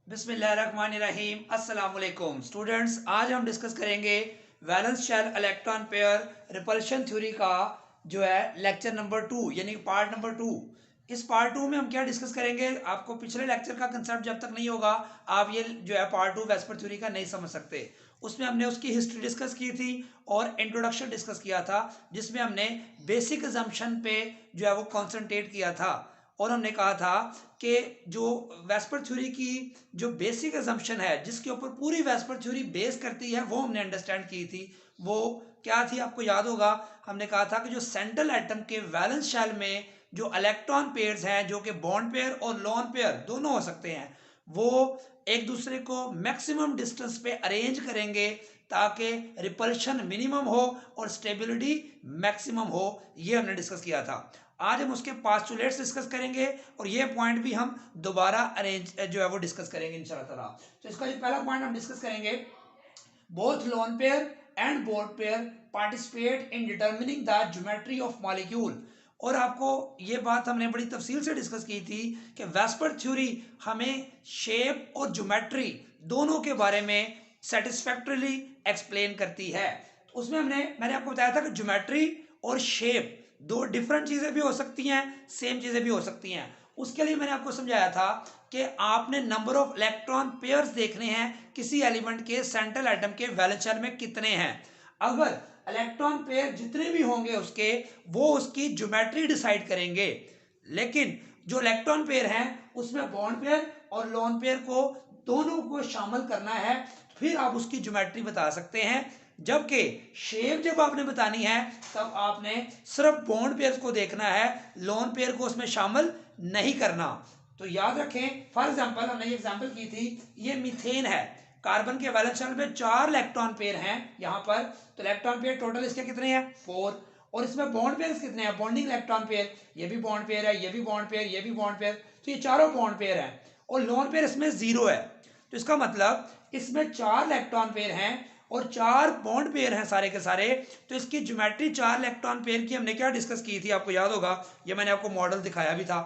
बिस्मिल्लाहिर्रहमानिर्रहीम अस्सलाम वालेकुम स्टूडेंट्स। आज हम डिस्कस करेंगे valence shell electron pair repulsion theory का जो है लेक्चर नंबर 2 यानी पार्ट नंबर 2। इस पार्ट 2 में हम क्या डिस्कस करेंगे, आपको पिछले लेक्चर का कंसेप्ट जब तक नहीं होगा आप ये जो है पार्ट 2 वेस्पर थ्योरी का नहीं समझ सकते। उसमें हमने उसकी हिस्ट्री डिस्कस की थी और इंट्रोडक्शन डिस्कस किया था, जिसमें हमने बेसिक अजम्पशन पे जो है वो कॉन्सेंट्रेट किया था। और हमने कहा था कि जो वेस्पर थ्योरी की जो बेसिक अजम्पशन है जिसके ऊपर पूरी वेस्पर थ्योरी बेस करती है वो हमने अंडरस्टैंड की थी। वो क्या थी आपको याद होगा, हमने कहा था कि जो सेंट्रल एटम के वैलेंस शेल में जो इलेक्ट्रॉन पेयर्स हैं जो कि बॉन्ड पेयर और लोन पेयर दोनों हो सकते हैं, वो एक दूसरे को मैक्सिमम डिस्टेंस पे अरेंज करेंगे ताकि रिपल्शन मिनिमम हो और स्टेबिलिटी मैक्सिमम हो। ये हमने डिस्कस किया था। आज हम उसके पास्टुलेट्स डिस्कस करेंगे और ये पॉइंट भी हम दोबारा अरेंज जो है वो डिस्कस करेंगे इंशाल्लाह ताला। तो इसका जो पहला पॉइंट हम डिस्कस करेंगे, both lone pair and bond pair participate in determining the geometry of molecule. और आपको ये बात हमने बड़ी तफसील से डिस्कस की थी कि वेस्पर थ्योरी हमें शेप और ज्योमेट्री दोनों के बारे में सेटिस्फैक्टरीली एक्सप्लेन करती है। उसमें मैंने आपको बताया था कि ज्योमेट्री और शेप दो डिफरेंट चीजें भी हो सकती हैं, सेम चीजें भी हो सकती हैं। उसके लिए मैंने आपको समझाया था कि आपने नंबर ऑफ इलेक्ट्रॉन पेयर्स देखने हैं किसी एलिमेंट के सेंट्रल एटम के वैलेंस शेल में कितने हैं। अगर इलेक्ट्रॉन पेयर जितने भी होंगे उसके वो उसकी ज्योमेट्री डिसाइड करेंगे। लेकिन जो इलेक्ट्रॉन पेयर हैं उसमें बॉन्ड पेयर और लोन पेयर को दोनों को शामिल करना है, फिर आप उसकी ज्योमेट्री बता सकते हैं। जबकि शेप जब आपने बतानी है तब आपने सिर्फ बॉन्ड पेयर को देखना है, लोन पेयर को उसमें शामिल नहीं करना। तो याद रखें, फॉर एग्जांपल हमने ये एग्जांपल की थी, ये मीथेन है, कार्बन के वैलेंस शेल में 4 इलेक्ट्रॉन पेयर हैं यहाँ पर। तो इलेक्ट्रॉन पेयर टोटल इसके कितने हैं 4, और इसमें बॉन्ड पेयर कितने हैं, बॉन्डिंग इलेक्ट्रॉन पेयर, ये भी बॉन्ड पेयर है, ये भी बॉन्ड पेयर, ये भी बॉन्ड पेयर, तो ये चारों बॉन्ड पेयर हैं। और लोन पेयर इसमें 0 है। तो इसका मतलब इसमें 4 इलेक्ट्रॉन पेयर हैं और 4 बॉन्ड पेयर हैं सारे के सारे। तो इसकी ज्योमेट्री 4 इलेक्ट्रॉन पेयर की हमने क्या डिस्कस की थी, आपको याद होगा, ये मैंने आपको मॉडल दिखाया भी था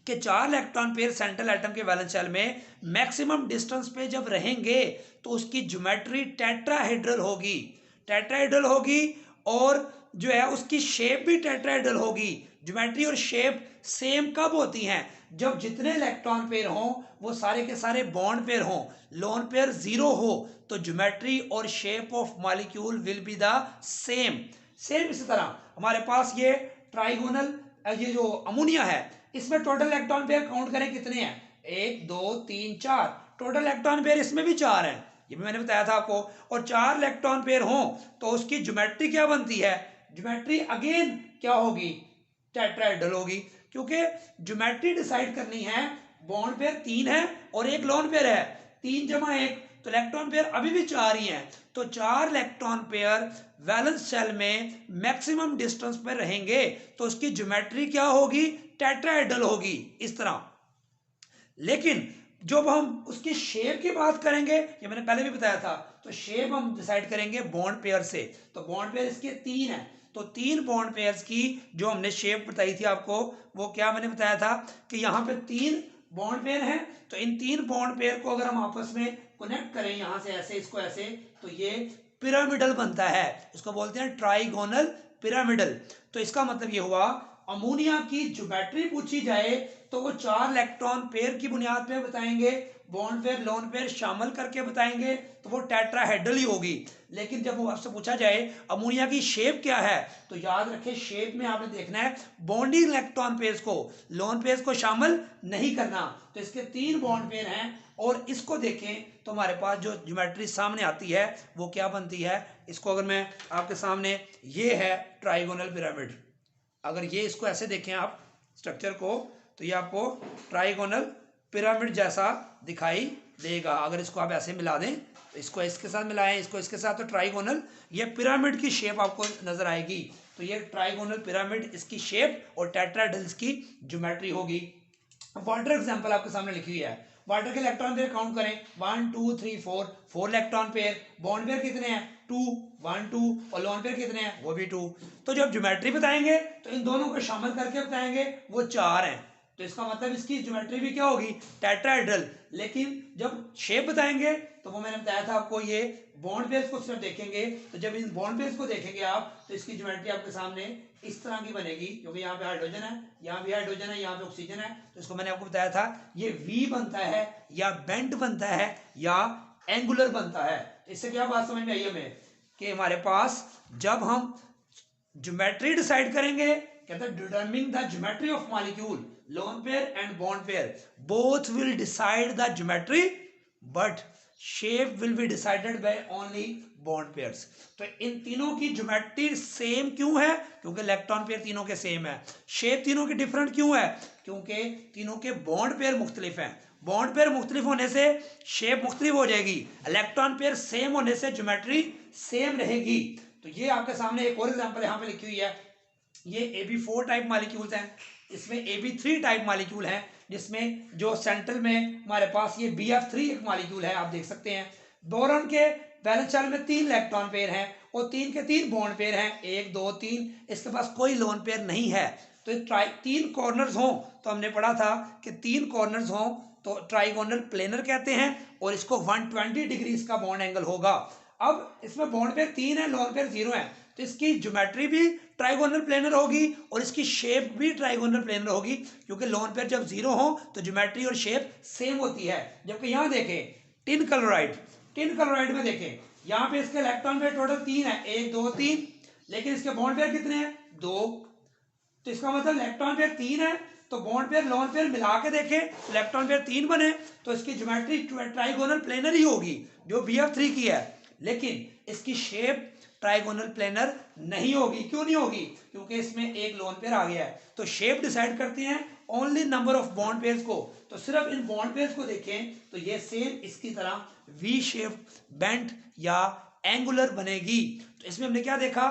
कि 4 इलेक्ट्रॉन पेयर सेंट्रल एटम के वैलेंस शेल में मैक्सिमम डिस्टेंस पे जब रहेंगे तो उसकी ज्योमेट्री टेट्राहेड्रल होगी, टेट्राहेड्रल होगी। और जो है उसकी शेप भी टेट्राहेड्रल होगी। ज्योमेट्री और शेप सेम कब होती हैं, जब जितने इलेक्ट्रॉन पेयर हों वो सारे के सारे बॉन्ड पेयर हों, लोन पेयर 0 हो, तो ज्योमेट्री और shape of molecule will be the same. Same इसी तरह हमारे पास ये ट्राइगोनल, ये जो अमोनिया है, इसमें टोटल इलेक्ट्रॉन पेयर काउंट करें कितने हैं, 1 2 3 4, टोटल इलेक्ट्रॉन पेयर इसमें भी 4 हैं, ये भी मैंने बताया था आपको। और 4 इलेक्ट्रॉन पेयर हों तो उसकी ज्योमेट्री क्या बनती है, ज्योमेट्री अगेन क्या होगी, टेट्राहेड्रल होगी। क्योंकि ज्योमेट्री डिसाइड करनी है, बॉन्ड पेयर 3 है और एक लोन पेयर है, 3 जमा 1, तो इलेक्ट्रॉन पेयर अभी भी 4 ही हैं। तो 4 इलेक्ट्रॉन पेयर वैलेंस शेल में मैक्सिमम डिस्टेंस पर रहेंगे तो उसकी ज्योमेट्री क्या होगी, टेट्राहेड्रल होगी इस तरह। लेकिन जब हम उसकी शेप की बात करेंगे, ये मैंने पहले भी बताया था, तो शेप हम डिसाइड करेंगे बॉन्ड पेयर से। तो बॉन्ड पेयर इसके 3 हैं, तो 3 बॉन्ड पेयर्स की जो हमने शेप बताई थी आपको, वो क्या मैंने बताया था कि यहाँ पे 3 बॉन्ड पेयर हैं। तो इन 3 बॉन्ड पेयर को अगर हम आपस में कनेक्ट करें यहां से ऐसे, इसको ऐसे, तो ये पिरामिडल बनता है, इसको बोलते हैं ट्राइगोनल पिरामिडल। तो इसका मतलब ये हुआ, अमोनिया की ज्योमेट्री पूछी जाए तो वो 4 इलेक्ट्रॉन पेयर की बुनियाद पे बताएंगे, बॉन्ड पेयर लोन पेयर शामिल करके बताएंगे, तो वो टेट्राहेड्रल ही होगी। लेकिन जब वो आपसे पूछा जाए अमोनिया की शेप क्या है, तो याद रखें शेप में आपने देखना है बॉन्डिंग इलेक्ट्रॉन पेयर्स को, लोन पेयर्स को शामिल नहीं करना। तो इसके 3 बॉन्ड पेयर हैं और इसको देखें तो हमारे पास जो ज्योमेट्री सामने आती है वो क्या बनती है। इसको अगर मैं आपके सामने, ये है ट्राइगोनल पिरामिड, अगर ये इसको ऐसे देखें आप स्ट्रक्चर को, तो ये आपको ट्राइगोनल पिरामिड जैसा दिखाई देगा। अगर इसको आप ऐसे मिला दें, तो इसको इसके साथ मिलाएं, इसको इसके साथ, तो ट्राइगोनल, ये पिरामिड की शेप आपको नजर आएगी। तो ये ट्राइगोनल पिरामिड इसकी शेप और टेट्राहेड्रल की ज्योमेट्री होगी। वाटर एग्जांपल आपके सामने लिखी हुई है, वाटर के इलेक्ट्रॉन पेयर काउंट करें, 1 2 3 4, 4 इलेक्ट्रॉन पेयर, बॉन्ड पेयर कितने हैं 2 1 2, और लोन पेयर कितने हैं वो भी 2। तो जब ज्योमेट्री बताएंगे तो इन दोनों को शामिल करके बताएंगे, वो 4 हैं। तो इसका मतलब इसकी ज्योमेट्री भी क्या होगी, टेट्राहेड्रल। लेकिन जब शेप बताएंगे तो वो मैंने बताया था आपको, ये बॉन्ड पेयर्स को सिर्फ देखेंगे, तो जब इन बॉन्ड पेयर्स को देखेंगे आप तो इसकी ज्योमेट्री आपके सामने इस तरह की बनेगी, क्योंकि यहाँ पे हाइड्रोजन है, यहाँ भी हाइड्रोजन है, यहाँ पे ऑक्सीजन है। तो इसको मैंने आपको बताया था ये वी बनता है या बेंट बनता है या एंगुलर बनता है। इससे क्या बात समझ में आई हमें कि हमारे पास जब हम ज्योमेट्री डिसाइड करेंगे, कहते हैं determining the geometry of molecule, lone pair and bond pair both will decide the geometry but shape will be decided by only bond pairs. तो इन तीनों की ज्योमेट्री सेम क्यों है, क्योंकि इलेक्ट्रॉन पेयर तीनों के सेम है। शेप तीनों के डिफरेंट क्यों है, क्योंकि तीनों के बॉन्ड पेयर मुख्तलिफ हैं। बॉन्ड पेयर मुख्तलिफ होने से शेप मुख्तलिफ हो जाएगी, इलेक्ट्रॉन पेयर सेम होने से ज्योमेट्री सेम रहेगी। तो ये आपके सामने एक और एग्जांपल यहाँ पे लिखी हुई है, ये AB4 टाइप मॉलिक्यूल्स हैं, इसमें AB3 टाइप मॉलिक्यूल हैं, जिसमें जो सेंट्रल में हमारे पास ये BF3 एक मॉलिक्यूल है, आप देख सकते हैं। बोरॉन के वैलेंस शेल में 3 इलेक्ट्रॉन पेयर हैं और 3 के 3 बॉन्ड पेयर हैं, 1 2 3, इसके पास कोई लोन पेयर नहीं है। तो 3 कॉर्नर्स हों तो हमने पढ़ा था कि 3 कॉर्नर्स हों तो ट्राइगोनल प्लेनर कहते हैं और इसको 120 डिग्री इसका बॉन्ड एंगल होगा। अब इसमें बॉन्ड पेयर 3 है, लोन पेयर 0 है, तो इसकी ज्योमेट्री भी ट्राइगोनल प्लेनर होगी और इसकी शेप भी ट्राइगोनल प्लेनर होगी, क्योंकि लोन पेयर जब 0 हो तो ज्योमेट्री और शेप सेम होती है। जबकि यहाँ देखें टिन क्लोराइड में देखें, यहाँ पे इसके इलेक्ट्रॉन पेयर टोटल 3 है, 1 2 3, लेकिन इसके बॉन्ड पेयर कितने हैं, 2। तो इसका मतलब इलेक्ट्रॉन पेयर 3 है, तो बॉन्ड पेयर लोन पेयर मिला के देखें, इलेक्ट्रॉन पेयर 3 बने तो इसकी ज्योमेट्री ट्राइगोनल प्लेनर ही होगी जो BF3 की है, लेकिन इसकी शेप ट्राइगोनल प्लेनर नहीं होगी। क्यों नहीं होगी, क्योंकि इसमें एक लोन पेयर आ गया है। तो शेप डिसाइड करते हैं only number of bond pairs को, तो सिर्फ इन बॉन्ड पेयर्स को देखें तो ये सेम इसकी तरह वी शेप बेंट या एंगुलर बनेगी। तो इसमें हमने क्या देखा,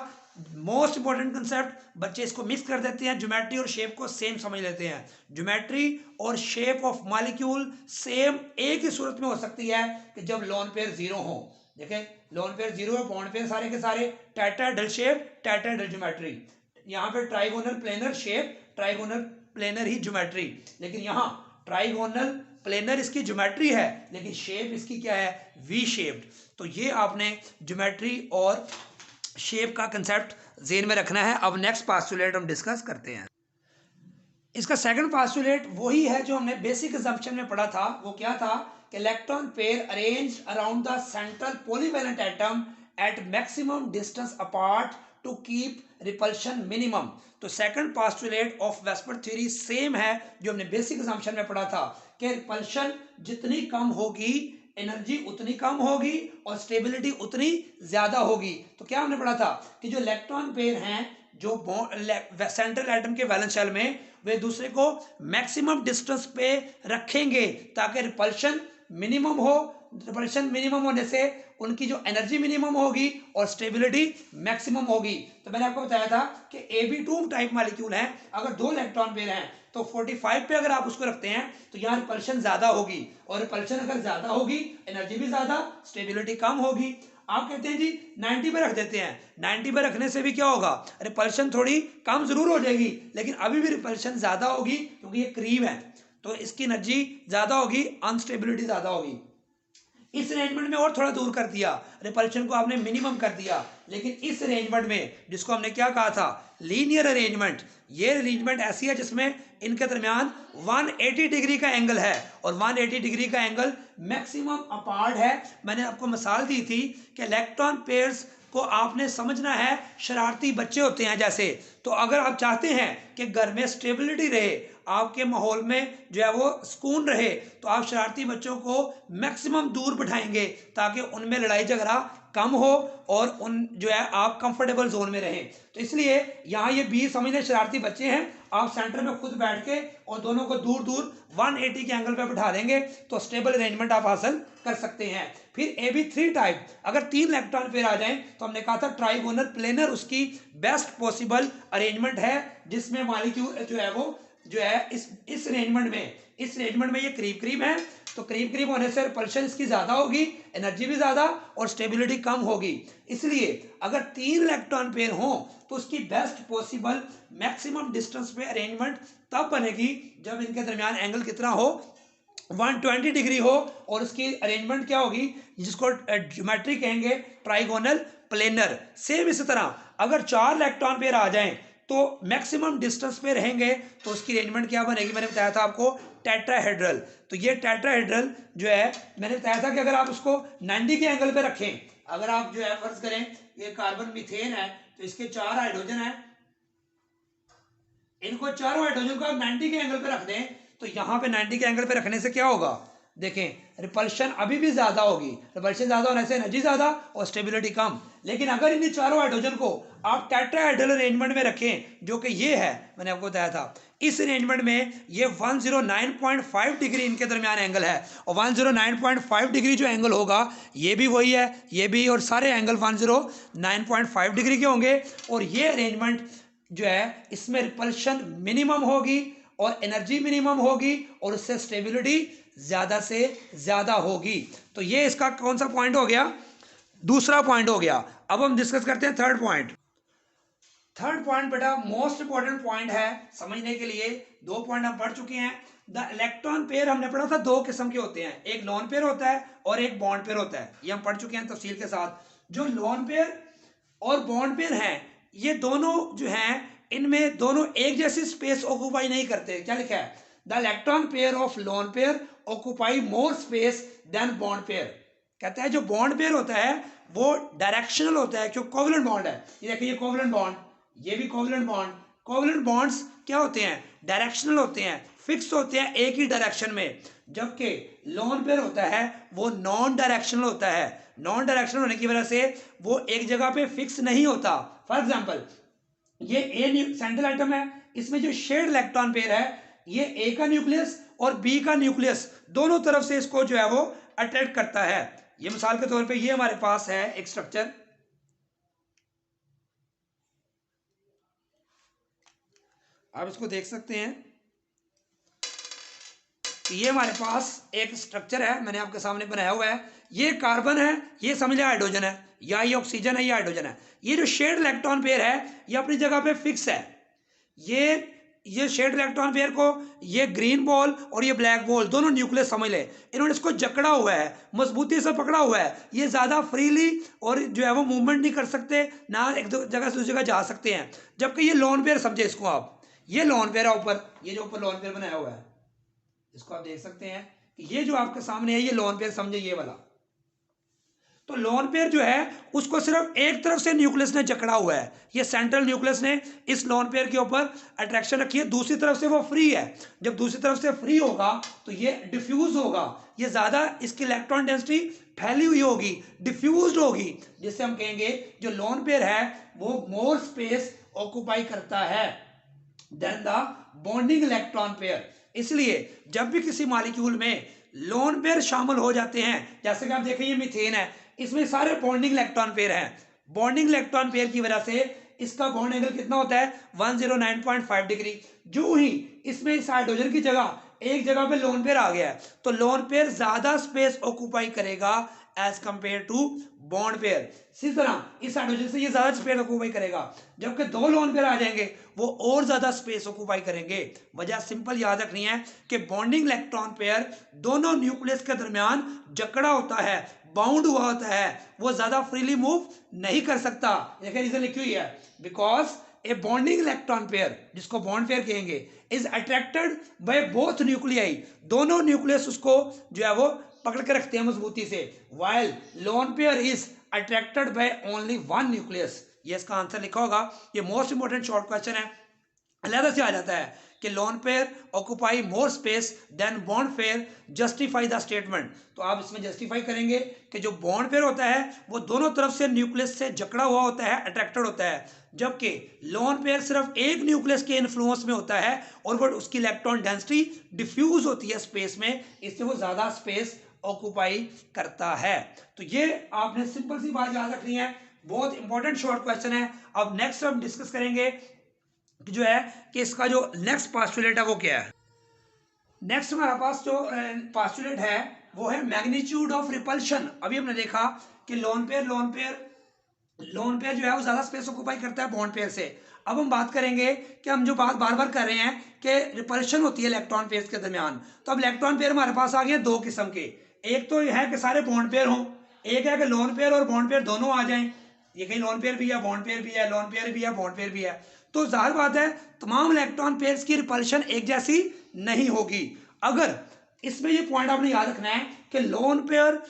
मोस्ट इंपॉर्टेंट कंसेप्ट, बच्चे इसको मिक्स कर देते हैं, ज्योमेट्री और शेप को सेम समझ लेते हैं। ज्योमेट्री और शेप ऑफ मॉलिक्यूल सेम एक ही सूरत में हो सकती है कि जब लोन पेयर 0 हो। देखें लोन पेयर 0 है, बॉन्ड पेयर सारे के सारे टेट्राहेड्रल शेप, टेट्राहेड्रल ज्योमेट्री। यहाँ पे trigonal planar shape, trigonal planar ही ज्योमेट्री, लेकिन यहाँ ट्राइगोनल प्लेनर इसकी ज्योमेट्री है लेकिन शेप इसकी क्या है, वी शेप्ड। तो ये आपने ज्योमेट्री और शेप का कंसेप्ट ज़हन में रखना है। अब नेक्स्ट पास्टुलेट हम डिस्कस करते हैं। इसका सेकंड पास्टुलेट वही है जो हमने बेसिक असम्पशन में पढ़ा था। वो क्या था कि electron pair arrange around the central polyvalent atom at maximum distance apart to keep repulsion minimum. तो second postulate of VSEPR theory same है जो हमने बेसिक असम्पशन में पढ़ा था कि रिपल्शन जितनी कम होगी एनर्जी उतनी कम होगी और स्टेबिलिटी उतनी ज्यादा होगी। तो क्या हमने पढ़ा था कि जो इलेक्ट्रॉन पेयर हैं जो सेंट्रल एटम के वैलेंस शेल में, वे दूसरे को मैक्सिमम डिस्टेंस पे रखेंगे ताकि रिपल्शन मिनिमम हो। रिपल्शन मिनिमम होने से उनकी जो एनर्जी मिनिमम होगी और स्टेबिलिटी मैक्सिमम होगी। तो मैंने आपको बताया था कि AB2 टाइप मॉलिक्यूल है, अगर 2 इलेक्ट्रॉन पेयर हैं तो 45 पे अगर आप उसको रखते हैं तो यहाँ रिपल्शन ज्यादा होगी, और रिपल्शन अगर ज्यादा होगी एनर्जी भी ज्यादा, स्टेबिलिटी कम होगी। आप कहते हैं जी 90 पे रख देते हैं, 90 पे रखने से भी क्या होगा, रिपल्शन थोड़ी कम जरूर हो जाएगी लेकिन अभी भी रिपल्शन ज्यादा होगी क्योंकि ये करीब है, तो इसकी एनर्जी ज्यादा होगी, अनस्टेबिलिटी ज्यादा होगी। इस अरेंजमेंट में और थोड़ा दूर कर दिया, रिपल्शन को आपने मिनिमम कर दिया, लेकिन इस अरेंजमेंट में जिसको हमने क्या कहा था, लीनियर अरेंजमेंट, ये अरेंजमेंट ऐसी है जिसमें इनके दरमियान 180 डिग्री का एंगल है और 180 डिग्री का एंगल मैक्सिमम अपार्ट है। मैंने आपको मिसाल दी थी कि इलेक्ट्रॉन पेयर्स को आपने समझना है शरारती बच्चे होते हैं जैसे। तो अगर आप चाहते हैं कि घर में स्टेबिलिटी रहे, आपके माहौल में जो है वो सुकून रहे, तो आप शरारती बच्चों को मैक्सिमम दूर बिठाएंगे ताकि उनमें लड़ाई झगड़ा कम हो और उन जो है आप कंफर्टेबल जोन में रहें। तो इसलिए यहाँ ये 20 समझने शरारती बच्चे हैं, आप सेंटर में खुद बैठ के और दोनों को दूर दूर 180 के एंगल पे बिठा देंगे तो स्टेबल अरेंजमेंट आप हासिल कर सकते हैं। फिर AB3 टाइप, अगर 3 इलेक्ट्रॉन पेयर आ जाएं तो हमने कहा था ट्राइगोनल प्लेनर उसकी बेस्ट पॉसिबल अरेंजमेंट है, जिसमें मॉलिक्यूल जो है वो जो है इस अरेंजमेंट में ये करीब करीब है, तो करीब करीब होने से रिपल्शन इसकी ज़्यादा होगी, एनर्जी भी ज़्यादा और स्टेबिलिटी कम होगी। इसलिए अगर 3 इलेक्ट्रॉन पेयर हों तो उसकी बेस्ट पॉसिबल मैक्सिमम डिस्टेंस पे अरेंजमेंट तब बनेगी जब इनके दरमियान एंगल कितना हो, 120 डिग्री हो, और उसकी अरेंजमेंट क्या होगी, जिसको ज्योमेट्री कहेंगे ट्राइगोनल प्लेनर। सेम इसी तरह अगर 4 इलेक्ट्रॉन पेयर आ जाएं तो मैक्सिमम डिस्टेंस पे रहेंगे तो उसकी अरेंजमेंट क्या बनेगी, मैंने बताया था आपको टेट्राहेड्रल। तो ये टेट्राहेड्रल जो है मैंने बताया था कि अगर आप उसको 90 के एंगल पे रखें, अगर आप जो है फर्ज करें ये कार्बन मीथेन है तो इसके 4 हाइड्रोजन है, इनको चारों हाइड्रोजन को आप 90 के एंगल पे रख दें तो यहां पे 90 के एंगल पे रखने से क्या होगा, देखें रिपल्शन अभी भी ज्यादा होगी, रिपल्शन ज्यादा होने से एनर्जी ज्यादा और स्टेबिलिटी कम। लेकिन अगर इन चारों हाइड्रोजन को आप टेट्राहेड्रल अरेंजमेंट में रखें जो कि ये है, मैंने आपको बताया था, इस अरेंजमेंट में ये 109.5 डिग्री इनके दरमियान एंगल है, और 109.5 डिग्री जो एंगल होगा ये भी वही है, ये भी, और सारे एंगल 109.5 डिग्री के होंगे। और ये अरेंजमेंट जो है इसमें रिपल्शन मिनिमम होगी और एनर्जी मिनिमम होगी और उससे स्टेबिलिटी ज्यादा से ज्यादा होगी। तो ये इसका कौन सा पॉइंट हो गया, दूसरा पॉइंट हो गया। अब हम डिस्कस करते हैं थर्ड पॉइंट। थर्ड पॉइंट बेटा मोस्ट इंपॉर्टेंट पॉइंट है समझने के लिए। 2 पॉइंट हम पढ़ चुके हैं। द इलेक्ट्रॉन पेयर हमने पढ़ा था 2 किस्म के होते हैं, एक लोन पेयर होता है और एक बॉन्ड पेयर होता है, ये हम पढ़ चुके हैं तफसील के साथ। जो लोन पेयर और बॉन्ड पेयर हैं ये दोनों जो हैं इनमें दोनों एक जैसी स्पेस ऑक्यूपाई नहीं करते। क्या लिखा है, the electron pair of lone pair occupy more space than bond pair. कहता है जो बॉन्ड पेयर होता है वो डायरेक्शनल होता है, क्योंकि कोवलेंट बॉन्ड है। ये देखिए ये कोवलेंट बॉन्ड, ये भी कोवलेंट बॉन्ड। कोवलेंट बॉन्ड्स क्या होते हैं, डायरेक्शनल होते हैं, फिक्स होते हैं एक ही डायरेक्शन में, जबकि लोन पेयर होता है वो नॉन डायरेक्शनल होता है। नॉन डायरेक्शनल होने की वजह से वो एक जगह पे फिक्स नहीं होता। फॉर एग्जांपल ये ए सेंट्रल एटम है, इसमें जो शेयर्ड इलेक्ट्रॉन पेयर है ये ए का न्यूक्लियस और बी का न्यूक्लियस दोनों तरफ से इसको जो है वो अट्रैक्ट करता है। ये मिसाल के तौर पे ये हमारे पास है एक स्ट्रक्चर, आप इसको देख सकते हैं। ये हमारे पास एक स्ट्रक्चर है, मैंने आपके सामने बनाया हुआ है। ये कार्बन है, ये समझ लिया हाइड्रोजन है, या ये ऑक्सीजन है, ये हाइड्रोजन है। ये जो शेयर्ड इलेक्ट्रॉन पेयर है ये अपनी जगह पे फिक्स है। ये शेयर्ड इलेक्ट्रॉन पेयर को ये ग्रीन बॉल और ये ब्लैक बॉल दोनों न्यूक्लियस समझ ले, इन्होंने इसको जकड़ा हुआ है, मजबूती से पकड़ा हुआ है। ये ज्यादा फ्रीली और जो है वो मूवमेंट नहीं कर सकते, ना एक जगह से दूसरी जगह जा सकते हैं। जबकि ये लोन पेयर समझे इसको आप, ये लोन पेयर है ऊपर, ये जो ऊपर लोन पेयर बनाया हुआ है इसको आप देख सकते हैं कि ये जो आपके सामने है ये लोन पेयर समझे, ये वाला। तो लोन पेयर जो है उसको सिर्फ एक तरफ से न्यूक्लियस ने जकड़ा हुआ है, ये सेंट्रल न्यूक्लियस ने इस लोन पेयर के ऊपर अट्रैक्शन रखी है, दूसरी तरफ से वो फ्री है। जब दूसरी तरफ से फ्री होगा तो ये डिफ्यूज होगा, ये ज्यादा इसकी इलेक्ट्रॉन डेंसिटी फैली हुई होगी, डिफ्यूज्ड होगी, जिससे हम कहेंगे जो लोन पेयर है वो मोर स्पेस ऑक्यूपाई करता है than the bonding electron pair. इसलिए जब भी किसी मॉलिक्यूल में लोन पेयर शामिल हो जाते हैं, जैसे कि आप देखें ये मीथेन है, इसमें सारे बॉन्डिंग इलेक्ट्रॉन पेयर हैं। बॉन्डिंग इलेक्ट्रॉन पेयर की वजह से इसका बॉन्ड एंगल कितना होता है, 109.5 डिग्री। जो ही इसमें इस हाइड्रोजन की जगह एक जगह पे लोन पेयर आ गया है तो लोन पेयर ज्यादा स्पेस ऑक्यूपाई करेगा as compare to bond pair. इसी तरह इस हाइड्रोजन से ये ज्यादा स्पेस ऑक्यूपाई करेगा, जबकि 2 लोन पेयर आ जाएंगे वो और ज्यादा स्पेस ऑक्यूपाई करेंगे। वजह सिंपल याद रखनी है कि बॉन्डिंग इलेक्ट्रॉन पेयर दोनों न्यूक्लियस के दरमियान जकड़ा होता है, बाउंड हुआ होता है, वो ज्यादा फ्रीली मूव नहीं कर सकता। देखिए रीजन लिखी हुई है, because A bonding electron pair, जिसको बॉन्ड पेयर कहेंगे, is attracted by both nuclei, दोनों न्यूक्लियस उसको जो है वो पकड़ के रखते हैं मजबूती से, while lone pair is attracted by only one nucleus. ये इसका आंसर लिखा होगा, ये मोस्ट इंपोर्टेंट शॉर्ट क्वेश्चन है, अलग से आ जाता है कि lone pair occupy more space than bond pair, justify the statement. तो आप इसमें जस्टिफाई करेंगे कि जो बॉन्ड पेयर होता है वो दोनों तरफ से न्यूक्लियस से जकड़ा हुआ होता है, अट्रैक्टेड होता है, जबकि लोन पेयर सिर्फ एक न्यूक्लियस के इन्फ्लुएंस में होता है और वो उसकी इलेक्ट्रॉन डेंसिटी डिफ्यूज होती है स्पेस में, इससे वो ज्यादा स्पेस ऑक्यूपाई करता है। तो ये आपने सिंपल सी बात याद रखनी है, बहुत इंपॉर्टेंट शॉर्ट क्वेश्चन है। अब नेक्स्ट हम डिस्कस करेंगे जो है कि इसका जो नेक्स्ट पोस्टुलेट है वो क्या है। नेक्स्ट हमारे पास जो पोस्टुलेट है वो है मैग्नीट्यूड ऑफ रिपल्शन। अभी हमने देखा कि लोन पेयर जो है वो ज्यादा स्पेस ऑक्यूपाई करता है बॉन्ड पेयर से। अब हम बात करेंगे कि हम जो बात बार बार कर रहे हैं कि रिपल्शन होती है इलेक्ट्रॉन पेयर्स के दरमियान। तो अब इलेक्ट्रॉन पेयर हमारे पास आ गए दो किस्म के, एक तो है कि सारे बॉन्ड पेयर हों, एक है कि लोन पेयर और बॉन्ड पेयर दोनों आ जाएं। ये कहीं लोन पेयर भी है, बॉन्ड पेयर भी है, लोन पेयर भी है, बॉन्ड पेयर भी है। तो जाहिर बात है तमाम इलेक्ट्रॉन पेयर्स की रिपल्शन एक जैसी नहीं होगी। अगर इसमें ये पॉइंट आपने याद रखना है कि लोन पेयर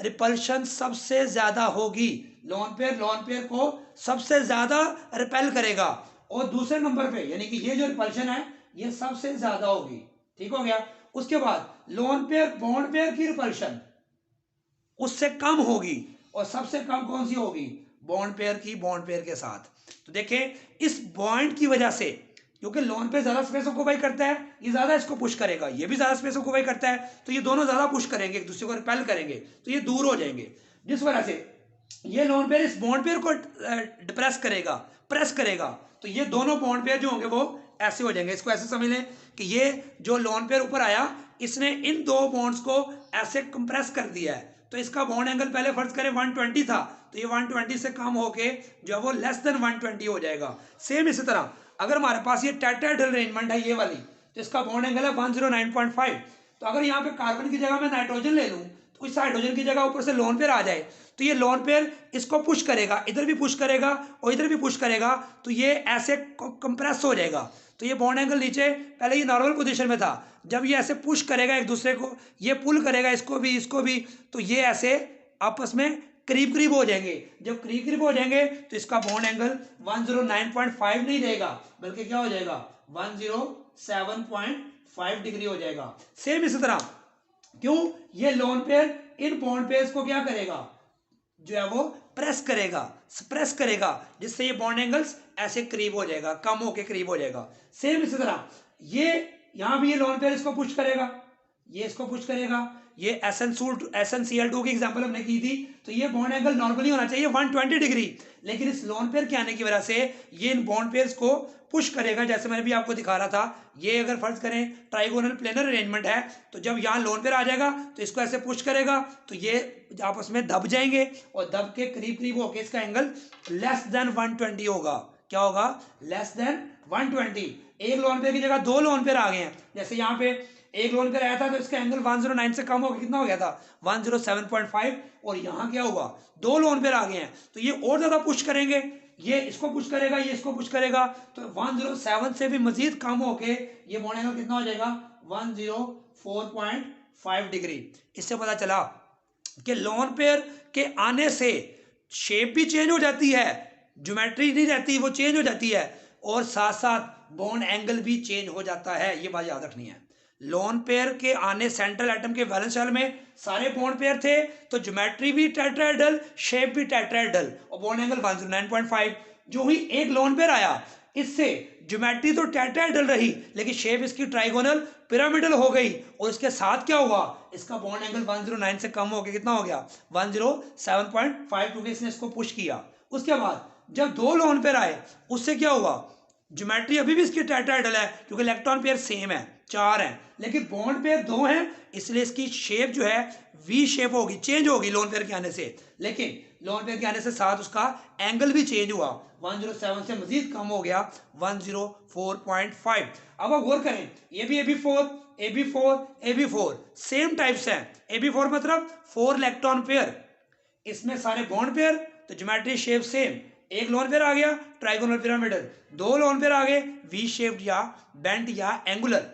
रिपल्शन सबसे ज्यादा होगी। लोन पेयर को सबसे ज्यादा रिपेल करेगा और दूसरे नंबर पे यानी कि ये जो रिपल्शन है ये सबसे ज्यादा होगी। ठीक हो गया। उसके बाद लोन पेयर बॉन्ड पेयर की रिपल्शन उससे कम होगी और सबसे कम कौन सी होगी? बॉन्ड पेयर की, बॉन्ड पेयर के साथ। तो देखें इस बॉन्ड की वजह से, क्योंकि लोन पेयर ज्यादा स्पेस ऑक्यूपाई करता है, ये ज्यादा इसको पुश करेगा, ये भी ज्यादा स्पेस ऑक्यूपाई करता है, तो ये दोनों ज्यादा पुश करेंगे, एक दूसरे को रिपेल करेंगे, तो ये दूर हो जाएंगे। जिस वजह से ये लोन पेयर इस बॉन्ड पेयर को डिप्रेस करेगा, प्रेस करेगा, तो ये दोनों बॉन्ड पेयर जो होंगे वो ऐसे हो जाएंगे। इसको ऐसे समझ लें कि ये जो लोन पेयर ऊपर आया इसने इन दो बॉन्ड्स को ऐसे कंप्रेस कर दिया है, तो इसका बॉन्ड एंगल पहले फर्ज करें 120 था, तो ये 120 से कम होके जो वो लेस देन 120 हो जाएगा। सेम इसी तरह अगर हमारे पास ये टेट्राहेड्रल अरेंजमेंट है ये वाली, तो इसका बॉन्ड एंगल है 109.5। तो अगर यहाँ पे कार्बन की जगह मैं नाइट्रोजन ले लूँ, तो इस हाइड्रोजन की जगह ऊपर से लोन पेयर आ जाए, तो ये लोन पेयर इसको पुश करेगा, इधर भी पुश करेगा और इधर भी पुश करेगा, तो ये ऐसे कंप्रेस हो जाएगा। तो ये बॉन्ड एंगल नीचे, पहले ये नॉर्मल पोजीशन में था, जब ये ऐसे पुश करेगा एक दूसरे को, ये पुल करेगा इसको भी, तो ये ऐसे आपस में करीब हो जाएंगे। जब करीब हो जाएंगे तो इसका बॉन्ड एंगल 109.5 नहीं रहेगा, बल्कि क्या हो जाएगा 107.5 डिग्री हो जाएगा। सेम इसी तरह क्यों, ये lone pair in bond pairs को क्या करेगा, जो है वो प्रेस करेगा, जिससे ये बॉन्ड एंगल्स ऐसे करीब हो जाएगा, कम होके करीब हो जाएगा। सेम इसी तरह ये यहां भी ये लोन पेयर इसको पुश करेगा, ये इसको पुश करेगा। ये SnCl2 की एग्जांपल हमने की थी, तो ये बॉन्ड एंगल नॉर्मली होना चाहिए 120 डिग्री, लेकिन इस लोन पेयर के आने की वजह से ये इन बॉन्ड पेयर्स को पुश करेगा। जैसे मैंने भी आपको दिखा रहा था, ये अगर फर्ज करें ट्राइगोनल प्लेनर अरेंजमेंट है, तो जब यहाँ लोन पेयर आ जाएगा तो इसको ऐसे पुश करेगा, तो ये आपस में दब जाएंगे और दब के करीब होके इसका एंगल लेस देन 120 होगा। क्या होगा? Less than 120। एक लोन पेयर की जगह दो लोन पेयर आ गए हैं। जैसे यहाँ पे एक लोन पेयर आया था तो इसका एंगल 109 से कम हो गया, कितना हो गया था 107.5, और यहाँ क्या हुआ, दो लोन पेयर आ गए हैं, तो ये और ज्यादा पुश करेंगे, ये इसको पुश करेगा, ये इसको पुश करेगा, तो 107 से भी मजीद कम होके ये बॉन्ड एंगल कितना हो जाएगा 104.5 डिग्री। इससे पता चला कि लोन पेयर के आने से शेप भी चेंज हो जाती है, ज्योमेट्री नहीं रहती, वो चेंज हो जाती है, और साथ साथ बॉन्ड एंगल भी चेंज हो जाता है। ये बात याद रखनी है। लोन पेयर के आने सेंट्रल एटम के वैलेंस शेल में सारे बॉन्ड पेयर थे, तो ज्योमेट्री भी टेट्राहेड्रल, शेप भी टेट्राहेड्रल और बॉन्ड एंगल 109.5। जो ही एक लोन पेयर आया, इससे ज्योमेट्री तो टेट्राहेड्रल रही, लेकिन शेप इसकी ट्राइगोनल पिरामिडल हो गई, और इसके साथ क्या हुआ, इसका बॉन्ड एंगल 109 से कम हो गया, कितना हो गया 107.5, क्योंकि इसने इसको पुश किया। उसके बाद जब दो लोन पेयर आए, उससे क्या हुआ, ज्योमेट्री अभी भी इसकी टेट्राहेड्रल है, क्योंकि इलेक्ट्रॉन पेयर सेम है, 4 हैं, लेकिन बॉन्ड पेयर 2 हैं, इसलिए इसकी शेप जो है वी शेप होगी, चेंज होगी लोन पेयर के आने से। लेकिन लोन पेयर के आने से साथ उसका एंगल भी चेंज हुआ, 107 से मजीद कम हो गया 104.5। अब आप गौर करें, ये भी AB4 सेम टाइप्स हैं। AB4 मतलब 4 इलेक्ट्रॉन पेयर, इसमें सारे बॉन्ड पेयर, तो ज्योमेट्री शेप सेम। एक लोन पेयर आ गया ट्राइगोनल पिरामिडल, दो लोन पेयर आ गए वी शेप्ड या बेंट या एंगुलर।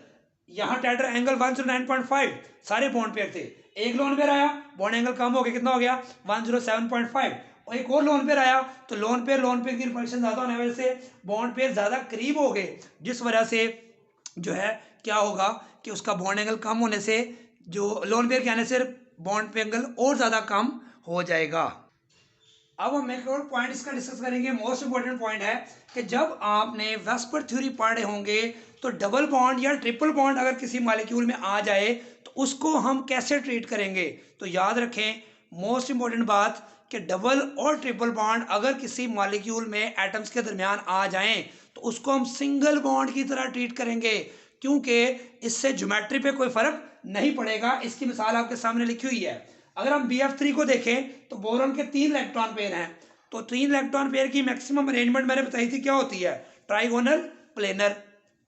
यहाँ टेट्रा एंगल 109.5, सारे बॉन्ड पेयर थे। एक लोन पेयर आया, बॉन्ड एंगल कम हो गया, कितना हो गया 107.5, और एक और लोन पेयर आया, तो लोन पेयर की रिपल्शन ज्यादा होने की वजह से बॉन्ड पेयर ज्यादा करीब हो गए, जिस वजह से जो है क्या होगा कि उसका बॉन्ड एंगल कम होने से जो लोन पेयर के आने से बॉन्ड एंगल और ज्यादा कम हो जाएगा। अब हम एक और पॉइंट इसका डिस्कस करेंगे। मोस्ट इंपॉर्टेंट पॉइंट है कि जब आपने वेस्पर थ्योरी पढ़े होंगे, तो डबल बॉन्ड या ट्रिपल बॉन्ड अगर किसी मॉलिक्यूल में आ जाए तो उसको हम कैसे ट्रीट करेंगे। तो याद रखें मोस्ट इंपॉर्टेंट बात कि डबल और ट्रिपल बॉन्ड अगर किसी मॉलिक्यूल में एटम्स के दरमियान आ जाएं तो उसको हम सिंगल बॉन्ड की तरह ट्रीट करेंगे। क्योंकि इससे ज्योमेट्री पे कोई फर्क नहीं पड़ेगा। इसकी मिसाल आपके सामने लिखी हुई है। अगर हम BF3 को देखें तो बोरॉन के 3 इलेक्ट्रॉन पेयर हैं, तो 3 इलेक्ट्रॉन पेयर की मैक्सिमम अरेंजमेंट मैंने बताई थी क्या होती है, trigonal planar.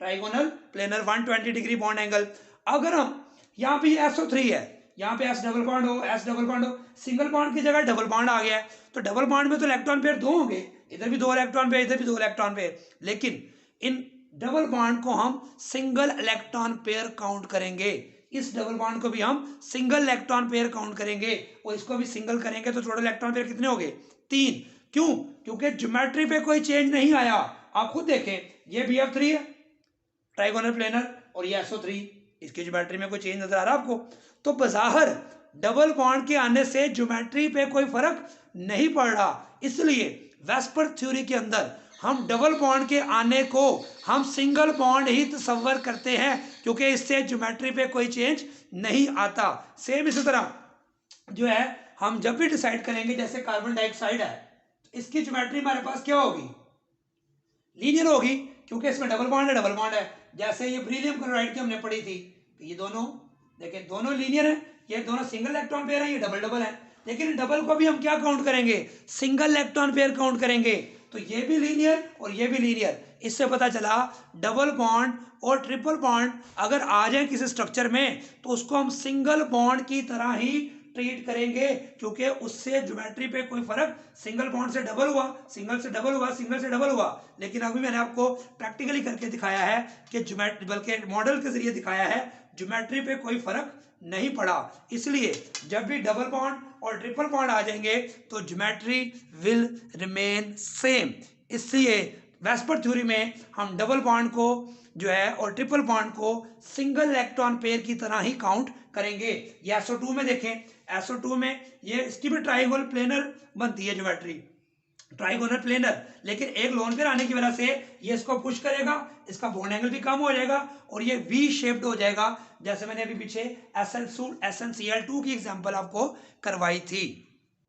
Trigonal planar 120 degree bond angle. अगर हम यहाँ पे SO3 है, यहाँ पे S डबल बॉन्ड हो, S डबल बॉन्ड हो, सिंगल बॉन्ड की जगह डबल बॉन्ड आ गया है, तो डबल बॉन्ड में तो इलेक्ट्रॉन पेयर 2 होंगे, इधर भी 2 इलेक्ट्रॉन पेयर, इधर भी 2 इलेक्ट्रॉन पेयर, लेकिन इन डबल बॉन्ड को हम सिंगल इलेक्ट्रॉन पेयर काउंट करेंगे। इस डबल बॉन्ड को भी हम सिंगल इलेक्ट्रॉन पेयर काउंट करेंगे और इसको भी सिंगल करेंगे, तो टोटल इलेक्ट्रॉन पेयर कितने हो गए, 3। क्यों? क्योंकि ज्योमेट्री पे कोई चेंज नहीं आया। आप खुद देखें, ये BF3 है ट्राइगोनल प्लेनर, और ये SO3, इसकी ज्योमेट्री में कोई चेंज नजर आ रहा है आपको? तो बज़ाहिर डबल बॉन्ड के आने से ज्योमेट्री पे कोई फर्क नहीं पड़ रहा। इसलिए वेस्पर थ्योरी के अंदर हम डबल बॉन्ड के आने को हम सिंगल बॉन्ड ही तस्वर करते हैं, क्योंकि इससे ज्योमेट्री पे कोई चेंज नहीं आता। सेम इसी तरह जो है हम जब भी डिसाइड करेंगे, जैसे कार्बन डाइऑक्साइड है, इसकी ज्योमेट्री हमारे पास क्या होगी, लीनियर होगी, क्योंकि इसमें डबल बॉन्ड है, डबल बॉन्ड है। जैसे ये बेरिलियम क्लोराइड की हमने पढ़ी थी, तो ये दोनों देखिए दोनों लीनियर है, ये दोनों सिंगल इलेक्ट्रॉन पेयर है, ये डबल डबल है, लेकिन डबल को भी हम क्या काउंट करेंगे, सिंगल इलेक्ट्रॉन पेयर काउंट करेंगे। तो ये भी लीनियर और ये भी लीनियर। इससे पता चला डबल बॉन्ड और ट्रिपल बॉन्ड अगर आ जाए किसी स्ट्रक्चर में, तो उसको हम सिंगल बॉन्ड की तरह ही ट्रीट करेंगे, क्योंकि उससे ज्योमेट्री पे कोई फर्क, सिंगल बॉन्ड से डबल हुआ, सिंगल से डबल हुआ, सिंगल से डबल हुआ, लेकिन अभी मैंने आपको प्रैक्टिकली करके दिखाया है कि ज्योमेट्री, बल्कि मॉडल के जरिए दिखाया है, ज्योमेट्री पे कोई फर्क नहीं पड़ा। इसलिए जब भी डबल बॉन्ड और ट्रिपल बॉन्ड आ जाएंगे तो ज्योमेट्री विल रिमेन सेम। इसलिए वेस्पर थ्योरी में हम डबल बॉन्ड को जो है और ट्रिपल बॉन्ड को सिंगल इलेक्ट्रॉन पेयर की तरह ही काउंट करेंगे। ये SO2 में देखें, SO2 में ये इसकी भी ट्राइगोनल प्लेनर बनती है ज्योमेट्री, ट्राइगोनल प्लेनर, लेकिन एक लोन पेयर आने की वजह से ये इसको पुश करेगा, इसका बॉन्ड एंगल भी कम हो जाएगा और ये V शेप्ड हो जाएगा, जैसे मैंने अभी पीछे SnCl2 की एग्जांपल आपको करवाई थी।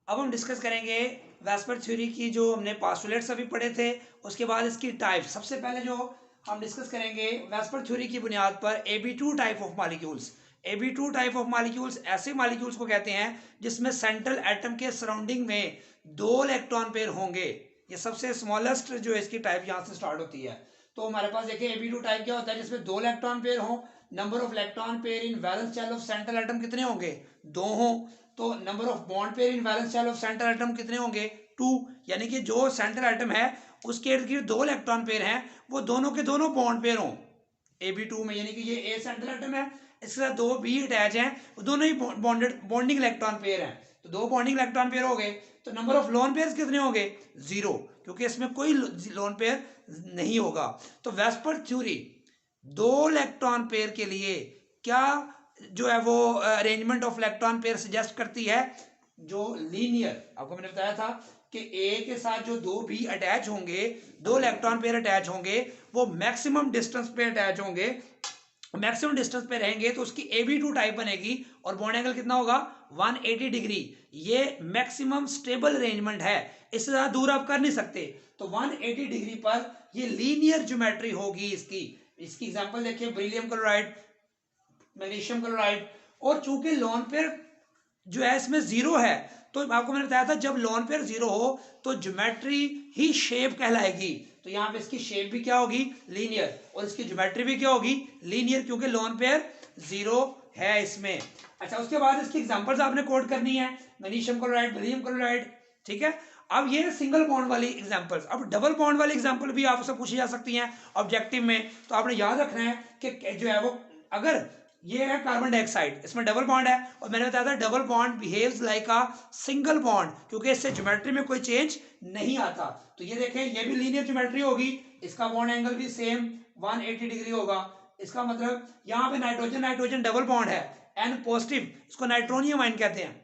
अब हम डिस्कस करेंगे वेस्पर थ्योरी की, जो हमने पोस्टुलेट्स अभी पढ़े थे, उसके बाद इसकी टाइप। सबसे पहले जो हम डिस्कस करेंगे वेस्पर थ्योरी की बुनियाद पर Ab2 type of molecules. Ab2 type of molecules ऐसे मॉलिक्यूल्स को कहते हैं जिसमें सेंट्रल एटम के सराउंडिंग में 2 इलेक्ट्रॉन पेयर होंगे। ये सबसे स्मॉलेस्ट जो इसकी टाइप यहाँ से स्टार्ट होती है। तो हमारे पास देखिए Ab2 टाइप क्या होता है, जिसमें 2 इलेक्ट्रॉन पेयर हो। Number of electron pair in valence shell of central atom कितने होंगे, 2 हो। तो number of bond pair in valence shell of central atom कितने होंगे, 2। यानी कि जो सेंट्रल एटम है उसके इर्द गिर्द 2 इलेक्ट्रॉन पेयर हैं, वो दोनों के दोनों बॉन्ड पेयर हों Ab2 में। यानी कि ये A सेंट्रल एटम है, इसके साथ 2 B अटैच हैं, वो दोनों ही बॉन्डिंग इलेक्ट्रॉन पेयर हैं, तो 2 बॉन्डिंग इलेक्ट्रॉन पेयर हो गए। तो नंबर ऑफ लोन पेयर कितने हो गए, 0, क्योंकि इसमें कोई लोन पेयर नहीं होगा। तो वेस्पर थ्योरी 2 इलेक्ट्रॉन पेयर के लिए क्या जो है वो arrangement of electron pair suggest करती है, जो लीनियर, आपको मैंने बताया था कि A के साथ जो 2 B अटैच होंगे, 2 इलेक्ट्रॉन पेयर अटैच होंगे, वो मैक्सिमम डिस्टेंस पे अटैच होंगे, मैक्सिमम डिस्टेंस पे रहेंगे, तो उसकी Ab2 टाइप बनेगी और बॉन्ड एंगल कितना होगा, 180 डिग्री। ये मैक्सिमम स्टेबल अरेंजमेंट है, इससे ज्यादा दूर आप कर नहीं सकते। तो 180 डिग्री पर ये लीनियर ज्योमेट्री होगी इसकी। इसकी एग्जांपल देखिए, बेरिलियम क्लोराइड, मैग्नीशियम क्लोराइड। और चूंकि लोन पेयर जो है इसमें 0 है, तो आपको मैंने बताया था जब लोन पेयर 0 हो तो ज्योमेट्री ही शेप कहलाएगी। तो यहाँ पे इसकी शेप भी क्या होगी, लीनियर, और इसकी ज्योमेट्री भी क्या होगी, लीनियर, क्योंकि लोन पेयर 0 है इसमें। अच्छा, उसके बाद इसकी एग्जांपल्स आपने कोट करनी है, मैग्नीशियम क्लोराइड, बेरिलियम क्लोराइड, ठीक है। अब ये सिंगल बॉन्ड वाली एग्जांपल्स। अब डबल बॉन्ड वाली एग्जांपल भी आपसे पूछी जा सकती हैं ऑब्जेक्टिव में, तो आपने याद रखना है कि जो है वो, अगर ये है कार्बन डाइऑक्साइड, इसमें डबल बॉन्ड है, और मैंने बताया था double bond behaves like a single bond, क्योंकि इससे ज्योमेट्री में कोई चेंज नहीं आता। तो ये देखें, ये भी लीनियर ज्योमेट्री होगी, इसका बॉन्ड एंगल भी सेम 180 डिग्री होगा। इसका मतलब यहाँ पे नाइट्रोजन नाइट्रोजन डबल बॉन्ड है, N पॉजिटिव, इसको नाइट्रोनियम आयन कहते हैं,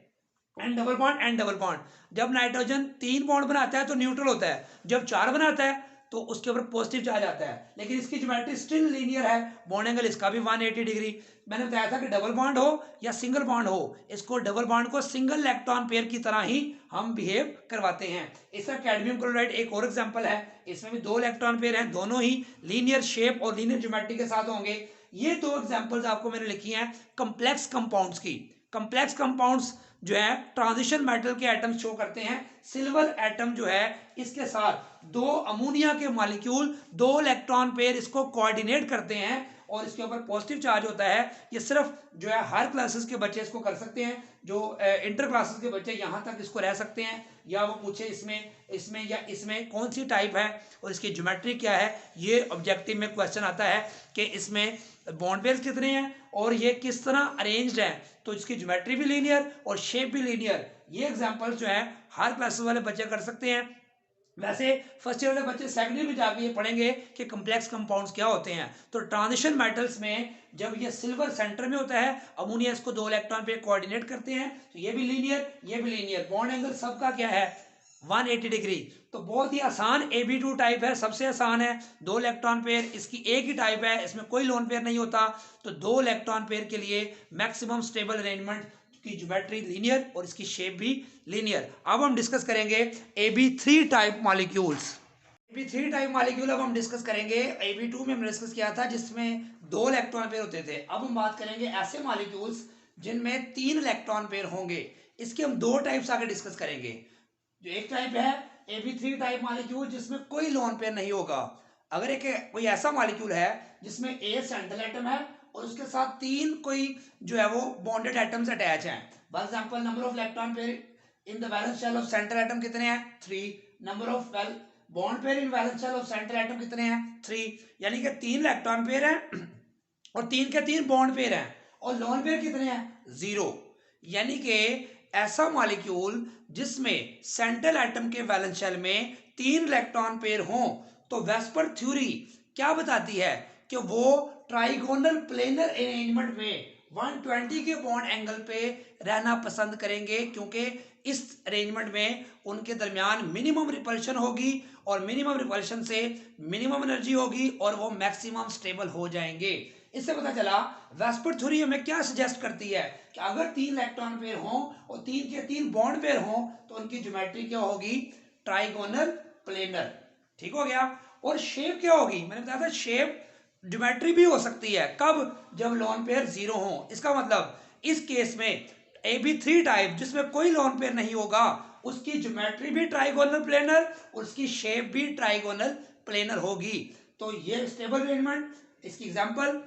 N double bond, N double bond. जब नाइट्रोजन 3 बॉन्ड बनाता है तो न्यूट्रल होता है, जब 4 बनाता है तो उसके ऊपर पॉजिटिव चार्ज आता है, लेकिन इसकी ज्योमेट्री स्टिल लीनियर है, बॉन्ड एंगल इसका भी 180 डिग्री। मैंने बताया था कि डबल बॉन्ड हो या सिंगल बॉन्ड हो, इसको डबल बॉन्ड को सिंगल इलेक्ट्रॉन पेयर की तरह ही हम बिहेव करवाते हैं। इसका कैडमियम क्लोराइड एक और एग्जांपल है, इसमें भी 2 इलेक्ट्रॉन पेयर हैं, दोनों ही लीनियर शेप और लीनियर ज्योमेट्री के साथ होंगे। ये दो एग्जांपल्स आपको मैंने लिखी हैं कॉम्प्लेक्स कंपाउंड्स की। कॉम्प्लेक्स कंपाउंड्स जो है ट्रांजिशन मेटल के एटम्स शो करते हैं। सिल्वर एटम जो है इसके साथ दो अमोनिया के मॉलिक्यूल, दो इलेक्ट्रॉन पेयर इसको कोऑर्डिनेट करते हैं और इसके ऊपर पॉजिटिव चार्ज होता है। ये सिर्फ जो है हर क्लासेस के बच्चे इसको कर सकते हैं, जो इंटर क्लासेस के बच्चे यहाँ तक इसको रह सकते हैं, या वो पूछे इसमें इसमें या इसमें कौन सी टाइप है और इसकी ज्योमेट्री क्या है। ये ऑब्जेक्टिव में क्वेश्चन आता है कि इसमें बॉन्ड पेयर्स कितने हैं और ये किस तरह अरेंज्ड है, तो इसकी ज्योमेट्री भी लीनियर और शेप भी लीनियर। ये एग्जांपल्स जो है हर क्लासेस वाले बच्चे कर सकते हैं। वैसे फर्स्ट ईयर वाले बच्चे सेकेंड ईयर में जाके ये पढ़ेंगे कि कॉम्प्लेक्स कंपाउंड्स क्या होते हैं। तो ट्रांजिशन मेटल्स में जब ये सिल्वर सेंटर में होता है, अमोनिया इसको दो इलेक्ट्रॉन पे कोऑर्डिनेट करते हैं, तो ये भी लीनियर ये भी लीनियर। बॉन्ड एंगल सबका क्या है 180 डिग्री। तो बहुत ही आसान Ab2 टाइप है, सबसे आसान है। दो इलेक्ट्रॉन पेयर, इसकी एक ही टाइप है, इसमें कोई लोन पेयर नहीं होता। तो दो इलेक्ट्रॉन पेयर के लिए मैक्सिमम स्टेबल अरेंजमेंट की ज्योमेट्री लीनियर और इसकी शेप भी लीनियर। अब हम डिस्कस करेंगे Ab3 type molecules. Ab3 type molecule अब हम डिस्कस करेंगे। Ab2 में हमने डिस्कस किया था जिसमें दो इलेक्ट्रॉन पेयर होते थे। अब हम बात करेंगे ऐसे मॉलिक्यूल्स जिनमें तीन इलेक्ट्रॉन पेयर होंगे। इसके हम दो टाइप्स आगे डिस्कस करेंगे। जो एक टाइप है Ab3 टाइप मॉलिक्यूल जिसमें कोई लोन पेयर नहीं होगा। अगर एक कोई ऐसा मॉलिक्यूल है जिसमें ए सेंट्रल एटम है और उसके साथ तीन कोई जो है वो बॉन्डेड एटम्स अटैच हैं। For example number of electron pair in the valence shell of central atom कितने हैं 3। Number of bond pair in valence shell of central atom कितने हैं 3। यानी कि तीन इलेक्ट्रॉन पेयर हैं और तीन के तीन बॉन्ड पेयर हैं और लोन पेयर कितने हैं 0। यानी कि ऐसा मॉलिक्यूल जिसमें सेंट्रल एटम के वैलेंस शेल में तीन इलेक्ट्रॉन पेयर हों, तो वेस्पर थ्योरी क्या बताती है कि वो ट्राइगोनल प्लेनर अरेंजमेंट में 120 के बॉन्ड एंगल पे रहना पसंद करेंगे, क्योंकि इस अरेंजमेंट में उनके दरमियान मिनिमम रिपल्शन होगी और मिनिमम रिपल्शन से मिनिमम एनर्जी होगी और वो मैक्सिमम स्टेबल हो जाएंगे। इससे पता चला वेस्पर थ्योरी हमें क्या सजेस्ट करती है कि अगर तीन इलेक्ट्रॉन पेयर हों और तीन के तीन बॉन्ड पेयर हों तो उनकी ज्योमेट्री क्या होगी ट्राइगोनल प्लेनर। ठीक हो गया। और शेप क्या होगी, मैंने बताया था शेप ज्योमेट्री भी हो सकती है कब, जब लोन पेयर 0 हो। इसका मतलब इस केस में Ab3 टाइप जिसमें कोई लोन पेयर नहीं होगा उसकी ज्योमेट्री भी ट्राइगोनल प्लेनर और उसकी शेप भी ट्राइगोनल प्लेनर होगी। तो ये स्टेबल अरेंजमेंट। इसकी एग्जांपल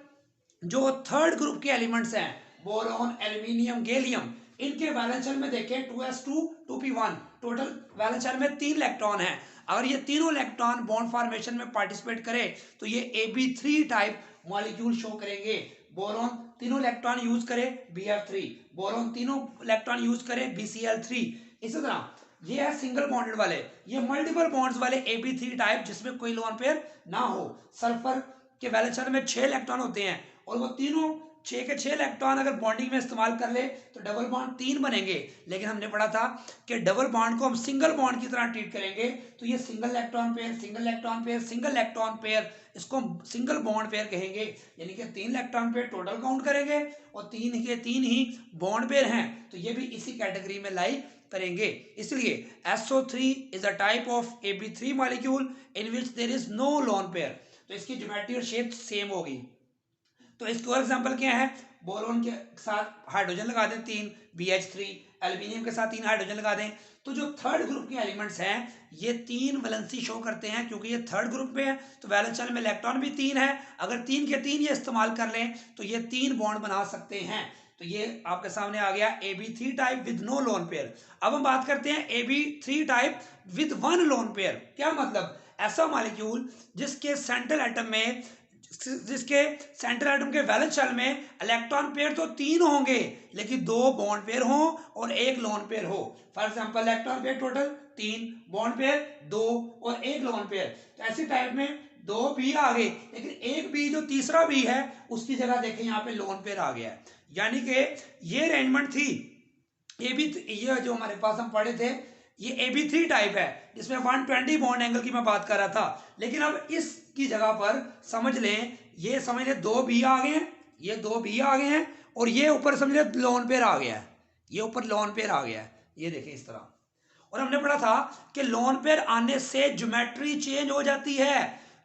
जो थर्ड ग्रुप के एलिमेंट्स हैं बोरॉन एल्यूमिनियम गैलियम, इनके वैलेंस शेल में देखें 2s2 2p1, total valence shell में 3 इलेक्ट्रॉन हैं। अगर ये तीनों इलेक्ट्रॉन बॉन्ड फॉर्मेशन में पार्टिसिपेट करें तो ये Ab3 टाइप मॉलिक्यूल शो करेंगे। बोरॉन तीनों इलेक्ट्रॉन यूज करे Br3, बोरॉन तीनों इलेक्ट्रॉन यूज करे BCl3। इसी तरह ये है सिंगल बॉन्डेड वाले, ये मल्टीपल बॉन्ड्स वाले Ab3 टाइप जिसमें कोई लोन पेयर ना हो। सल्फर के वैलेंस शेल में 6 इलेक्ट्रॉन होते हैं और वो तीनों 6 के 6 इलेक्ट्रॉन अगर बॉन्डिंग में इस्तेमाल कर ले तो डबल बॉन्ड 3 बनेंगे। लेकिन हमने पढ़ा था कि डबल बॉन्ड को हम सिंगल बॉन्ड की तरह ट्रीट करेंगे, तो ये single electron pair single electron pair single electron pair, इसको हम सिंगल बॉन्ड पेयर कहेंगे। यानी कि 3 इलेक्ट्रॉन पेयर टोटल काउंट करेंगे और 3 के 3 ही बॉन्ड पेयर हैं, तो ये भी इसी कैटेगरी में लाई करेंगे। इसलिए SO3 is a type of Ab3 molecule in which there is no lone pair. तो इसकी ज्योमेट्री और शेप सेम होगी। तो इसके और एग्जांपल क्या है, बोरोन के साथ हाइड्रोजन लगा दें 3 BH3, एल्यूमिनियम के साथ 3 हाइड्रोजन लगा दें। तो जो थर्ड ग्रुप के एलिमेंट्स हैं ये 3 वैलेंसी शो करते हैं, क्योंकि ये थर्ड ग्रुप में है तो वैलेंस शेल में इलेक्ट्रॉन भी 3 है। अगर 3 के 3 ये इस्तेमाल कर लें तो ये 3 बॉन्ड बना सकते हैं। तो ये आपके सामने आ गया Ab3 type with no lone pair. अब हम बात करते हैं Ab3 type with 1 lone pair. क्या मतलब, ऐसा मॉलिक्यूल जिसके सेंट्रल एटम में के वैलेंस शेल में इलेक्ट्रॉन पेयर तो 3 होंगे लेकिन 2 बॉन्ड पेयर हो और 1 लोन पेयर हो। For example electron pair total 3, bond pair 2 और 1 लोन पेयर। तो ऐसी टाइप में 2 बी आ गए, लेकिन एक बी जो तीसरा बी है उसकी जगह देखें यहाँ पे लोन पेयर आ गया। यानी कि ये अरेंजमेंट थी ये जो हमारे पास हम पढ़े थे ये Ab3 टाइप है जिसमें 120 बॉन्ड एंगल की मैं बात कर रहा था। लेकिन अब इसकी जगह पर समझ लें, ये समझ लें 2 बी आ गए हैं, ये 2 बी आ गए हैं और ये ऊपर समझ लें लोन पेयर आ गया है, ये ऊपर लोन पेयर आ गया है, ये देखें इस तरह। और हमने पढ़ा था कि लोन पेयर आने से ज्योमेट्री चेंज हो जाती है।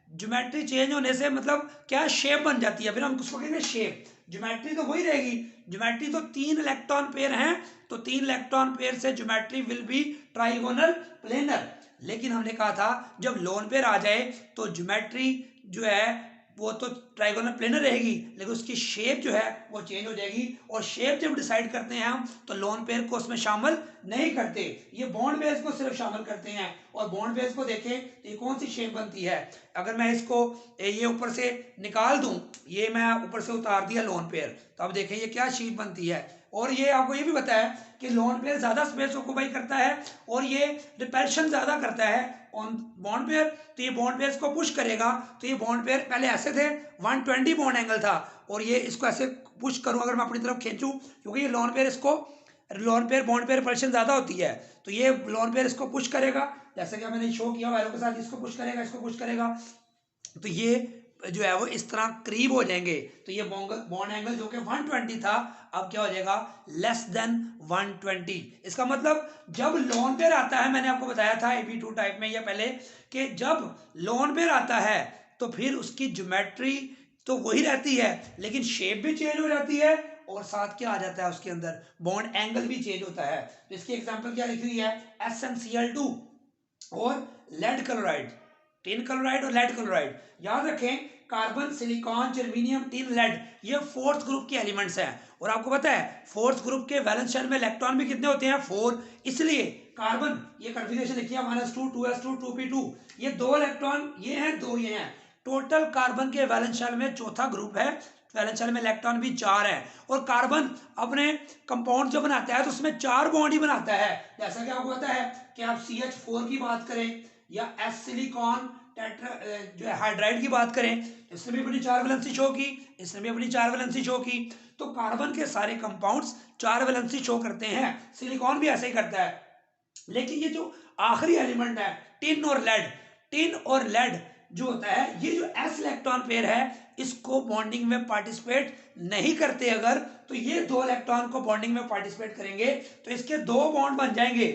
ज्योमेट्री चेंज होने से मतलब क्या, शेप बन जाती है, फिर हम उसको कहेंगे शेप। ज्योमेट्री तो वही रहेगी, ज्योमेट्री तो 3 इलेक्ट्रॉन पेयर हैं, तो 3 इलेक्ट्रॉन पेयर से geometry will be trigonal planar. लेकिन हमने कहा था जब लोन पेयर आ जाए तो ज्योमेट्री जो है वो तो ट्राइगोनल प्लेनर रहेगी, लेकिन उसकी शेप जो है वो चेंज हो जाएगी। और शेप जब डिसाइड करते हैं हम तो लोन पेयर को उसमें शामिल नहीं करते, ये बॉन्ड पेयर्स को सिर्फ शामिल करते हैं। और बॉन्ड पेयर्स को देखें तो ये कौन सी शेप बनती है, अगर मैं इसको ये ऊपर से निकाल दूं, ये मैं ऊपर से उतार दिया लोन पेयर, तो अब देखें ये क्या शेप बनती है। और ये आपको ये भी पता है कि लोन पेयर ज्यादा स्पेस ऑक्यूपाई करता है और ये रिपल्शन ज्यादा करता है ऑन बॉन्ड पेयर, तो ये बॉन्ड पेयर को पुश करेगा। तो ये बॉन्ड पेयर पहले ऐसे थे, 120 बॉन्ड एंगल था, और ये इसको ऐसे पुश करूं अगर मैं अपनी तरफ खींचूं, क्योंकि ये लोन पेयर इसको, lone pair bond pair repulsion ज्यादा होती है, तो ये लोन पेयर इसको पुश करेगा, जैसे कि मैंने शो किया वायरों के साथ, इसको पुश करेगा, इसको पुश करेगा, तो ये जो है वो इस तरह करीब हो जाएंगे। तो ये बॉन्ड एंगल जो कि 120 था अब क्या हो जाएगा, लेस देन 120। इसका मतलब जब लोन पेयर आता है, मैंने आपको बताया था AB2 टाइप में या पहले, कि जब लोन पेयर आता है तो फिर उसकी ज्योमेट्री तो वही रहती है, लेकिन शेप भी चेंज हो जाती है, और साथ क्या आ जाता है उसके अंदर, बॉन्ड एंगल भी चेंज होता है। तो इसकी एग्जांपल क्या लिखी हुई है, SnCl2 और लेड क्लोराइड, टिन क्लोराइड और लेड क्लोराइड। याद रखें, carbon, silicon, germanium, tin, lead, ये फोर्थ ग्रुप के एलिमेंट्स हैं। और आपको पता है फोर्थ ग्रुप के वैलेंस शेल में इलेक्ट्रॉन भी कितने होते हैं, 4। इसलिए कार्बन, ये कन्फिग्रेशन लिखिए -2 2s2 2p2, ये 2 इलेक्ट्रॉन ये हैं, 2 ये हैं। टोटल कार्बन के वैलेंस शेल में चौथा ग्रुप है, वैलेंस शेल में इलेक्ट्रॉन भी 4 है। और कार्बन अपने कंपाउंड जो बनाता है तो उसमें 4 बॉन्ड ही बनाता है। जैसा कि आपको पता है कि आप CH4 की बात करें या S सिलिकॉन जो है हाइड्राइड की बात करें, इसने भी अपनी 4 वैलेंसी शो की, इसने भी अपनी 4 वैलेंसी शो की। तो कार्बन के सारे कंपाउंड्स 4 वैलेंसी शो करते हैं, सिलिकॉन भी ऐसे ही करता है। लेकिन ये जो आखिरी एलिमेंट है टिन और लेड, टिन और लेड जो होता है, ये जो S इलेक्ट्रॉन पेयर है इसको बॉन्डिंग में पार्टिसिपेट नहीं करते अगर, तो ये 2 इलेक्ट्रॉन को बॉन्डिंग में पार्टिसिपेट करेंगे तो इसके 2 बॉन्ड बन जाएंगे।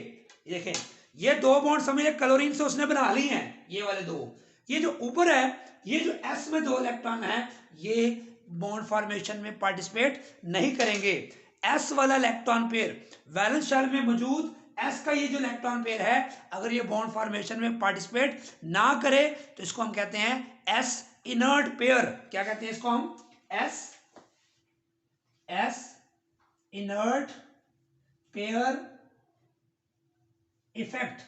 देखें ये 2 बॉन्ड समझिए क्लोरीन से उसने बना ली हैं, ये वाले 2। ये जो ऊपर है, ये जो S में 2 इलेक्ट्रॉन है, ये बॉन्ड फॉर्मेशन में पार्टिसिपेट नहीं करेंगे। S वाला इलेक्ट्रॉन पेयर वैलेंस शेल में मौजूद S का ये जो इलेक्ट्रॉन पेयर है, अगर ये बॉन्ड फॉर्मेशन में पार्टिसिपेट ना करे तो इसको हम कहते हैं S इनर्ट पेयर। क्या कहते हैं इसको हम, S इनर्ट पेयर इफेक्ट।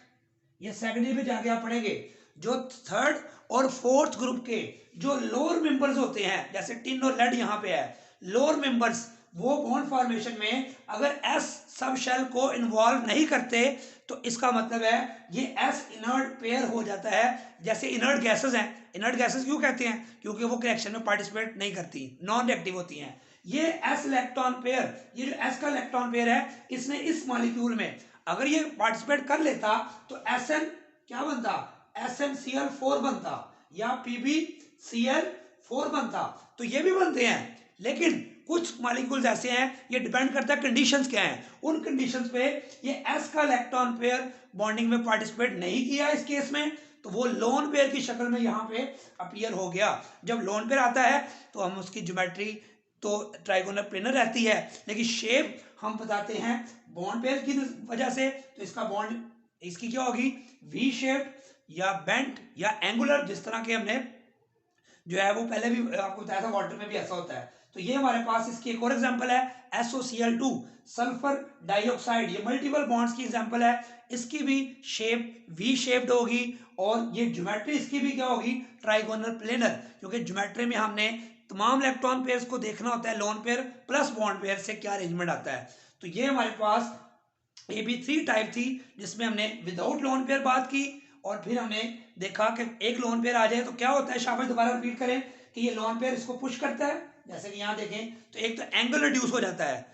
ये सेकेंडरी में जाके आप पढ़ेंगे। जो थर्ड और फोर्थ ग्रुप के जो लोअर मेंबर्स होते हैं, जैसे टिन और लेड यहाँ पे है, लोअर मेंबर्स, वो बॉन्ड फॉर्मेशन में अगर S सब शेल को इन्वॉल्व नहीं करते तो इसका मतलब है ये S इनर्ट पेयर हो जाता है। जैसे इनर्ट गैसेस हैं, इनर्ट गैसेस क्यों कहते हैं, क्योंकि वो रिएक्शन में पार्टिसिपेट नहीं करती, नॉन रिएक्टिव होती हैं। ये S इलेक्ट्रॉन पेयर, ये जो S का इलेक्ट्रॉन पेयर है, इसने इस मॉलिक्यूल में अगर ये पार्टिसिपेट कर लेता तो SN क्या बनता, SnCl4 बनता या PbCl4 बनता। तो ये भी बनते हैं, लेकिन कुछ मॉलिक्यूल्स ऐसे हैं, ये डिपेंड करता है कंडीशंस क्या हैं। उन कंडीशंस पे ये S का इलेक्ट्रॉन पेयर बॉन्डिंग में पार्टिसिपेट नहीं किया इस केस में, तो वो लोन पेयर की शक्ल में यहाँ पे अपीयर हो गया। जब लोन पेयर आता है तो हम उसकी ज्योमेट्री तो ट्राइगोनल प्लेनर रहती है, लेकिन शेप हम बताते हैं बॉन्ड पेयर की वजह से। तो इसका बॉन्ड, इसकी क्या होगी, V शेप या बेंट या एंगुलर, जिस तरह के हमने जो है वो पहले भी आपको बताया था, वाटर में भी ऐसा होता है। तो ये हमारे पास इसकी एक और एग्जांपल है SOCl2 सल्फर डाइऑक्साइड, ये मल्टीपल बॉन्ड्स की एग्जांपल है। इसकी भी शेप V शेप्ड होगी और ये ज्योमेट्री इसकी भी क्या होगी, ट्राइगोनल प्लेनर, क्योंकि ज्योमेट्री में हमने तमाम इलेक्ट्रॉन पेयर्स को देखना होता है, lone pair plus bond pair से क्या अरेंजमेंट आता है। तो ये हमारे पास AB3 टाइप थी, जिसमें हमने विदाउट लोन पेयर बात की, और फिर हमने देखा कि एक लोन पेयर आ जाए तो क्या होता है। शाबाश, दोबारा रिपीट करें कि ये लोन पेयर इसको पुश करता है, जैसे कि यहाँ देखें तो एक तो एंगल रिड्यूस हो जाता है,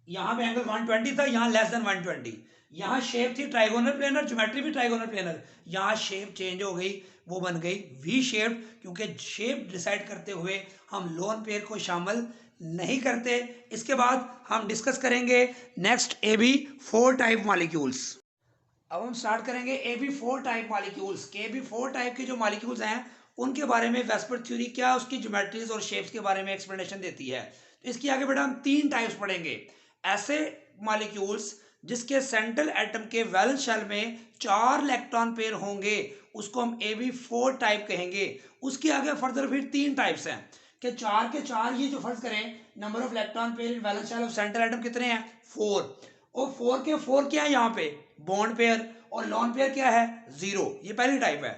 यहाँ पे एंगल 120 था, यहाँ लेस देन 120। यहाँ शेप थी ट्राइगोनल प्लेनर, ज्योमेट्री भी ट्राइगोनल प्लेनर, यहाँ शेप चेंज हो गई, वो बन गई V शेप, क्योंकि शेप डिसाइड करते हुए हम लोन पेयर को शामिल नहीं करते। इसके बाद हम डिस्कस करेंगे नेक्स्ट AB4 टाइप मॉलिक्यूल्स। अब हम स्टार्ट करेंगे AB4 टाइप मॉलिक्यूल्स के। AB4 टाइप के जो मॉलिक्यूल्स हैं उनके बारे में वेस्पर थ्योरी क्या उसकी ज्योमेट्रीज और शेप्स के बारे में एक्सप्लेनेशन देती है। तो इसकी आगे बेटा हम 3 टाइप्स पढ़ेंगे। ऐसे मॉलिक्यूल्स जिसके सेंट्रल एटम के वैलेंस शेल में 4 इलेक्ट्रॉन पेयर होंगे उसको हम Ab4 टाइप कहेंगे। उसके आगे फर्दर फिर 3 टाइप्स हैं कि 4 के 4 ये जो फर्ज करें number of electron pair in valence shell of central atom कितने हैं 4, और 4 के 4 क्या है यहाँ पे बॉन्ड पेयर, और लोन पेयर क्या है 0। ये पहली टाइप है।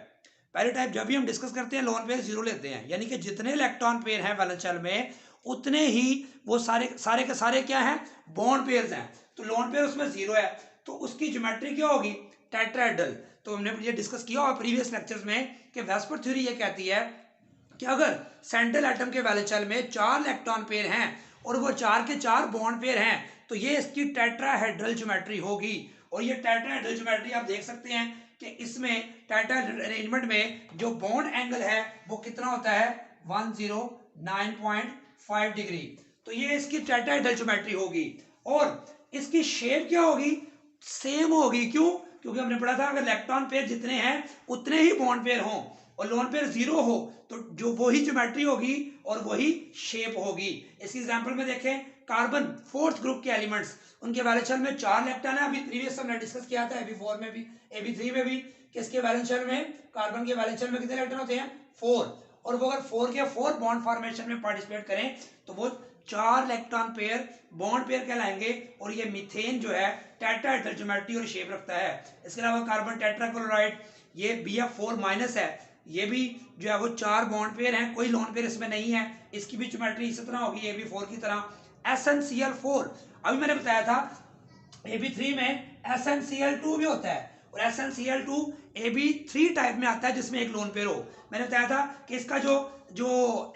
पहली टाइप जब भी हम डिस्कस करते हैं लोन पेयर 0 लेते हैं, यानी कि जितने इलेक्ट्रॉन पेयर हैं वैलेंस शेल में उतने ही वो सारे के सारे क्या हैं बॉन्ड पेयर्स हैं। तो लोन पेयर उसमें 0 है तो उसकी ज्योमेट्री क्या होगी टेट्राहेड्रल। तो हमने ये डिस्कस किया और प्रीवियस लेक्चर्स में कि वेस्पर थ्योरी ये कहती है कि अगर सेंट्रल एटम के वैलेंस शेल में 4 इलेक्ट्रॉन पेयर हैं और वो 4 के 4 बॉन्ड पेयर हैं तो ये इसकी टेट्राहेड्रल ज्योमेट्री होगी। और ये टेट्राहेड्रल ज्योमेट्री आप देख सकते हैं कि इसमें टेट्राहेड्रल अरेंजमेंट में जो बॉन्ड एंगल है वो कितना होता है 109.5 डिग्री। तो ये इसकी टेट्राहेड्रल ज्योमेट्री होगी और इसकी शेप क्या होगी सेम होगी। क्यों? क्योंकि हमने पढ़ा था अगर इलेक्ट्रॉन पेयर जितने हैं उतने ही बॉन्ड पेयर हों और लोन पेयर 0 हो तो जो वही ज्योमेट्री होगी और वही शेप होगी। इसकी एग्जांपल में देखें कार्बन 4th ग्रुप के एलिमेंट्स उनके वैलेंस शेल में 4 इलेक्ट्रॉन है। अभी प्रीवियस हमने डिस्कस किया था Ab4 में भी Ab3 में भी कि इसके वैलेंस शेल में कार्बन के वैलेंस शेल में कितने इलेक्ट्रॉन होते हैं 4, और वो अगर 4 के 4 बॉन्ड फॉर्मेशन में पार्टिसिपेट करें तो वो 4 इलेक्ट्रॉन पेयर बॉन्ड पेयर कहलाएंगे। और ये मीथेन जो है टेट्राहेड्रल ज्योमेट्री और शेप रखता है। इसके अलावा कार्बन टेट्राक्लोराइड ये Bf4 माइनस है, ये भी जो है वो 4 बॉन्ड पेयर हैं, कोई लोन पेयर इसमें नहीं है, इसकी भी ज्योमेट्री इसी तरह होगी Ab4 की तरह। SnCl4 अभी मैंने बताया था Ab3 में SnCl2 भी होता है और SnCl2 Ab3 टाइप में आता है जिसमें एक लोन पेयर हो। मैंने बताया था कि इसका जो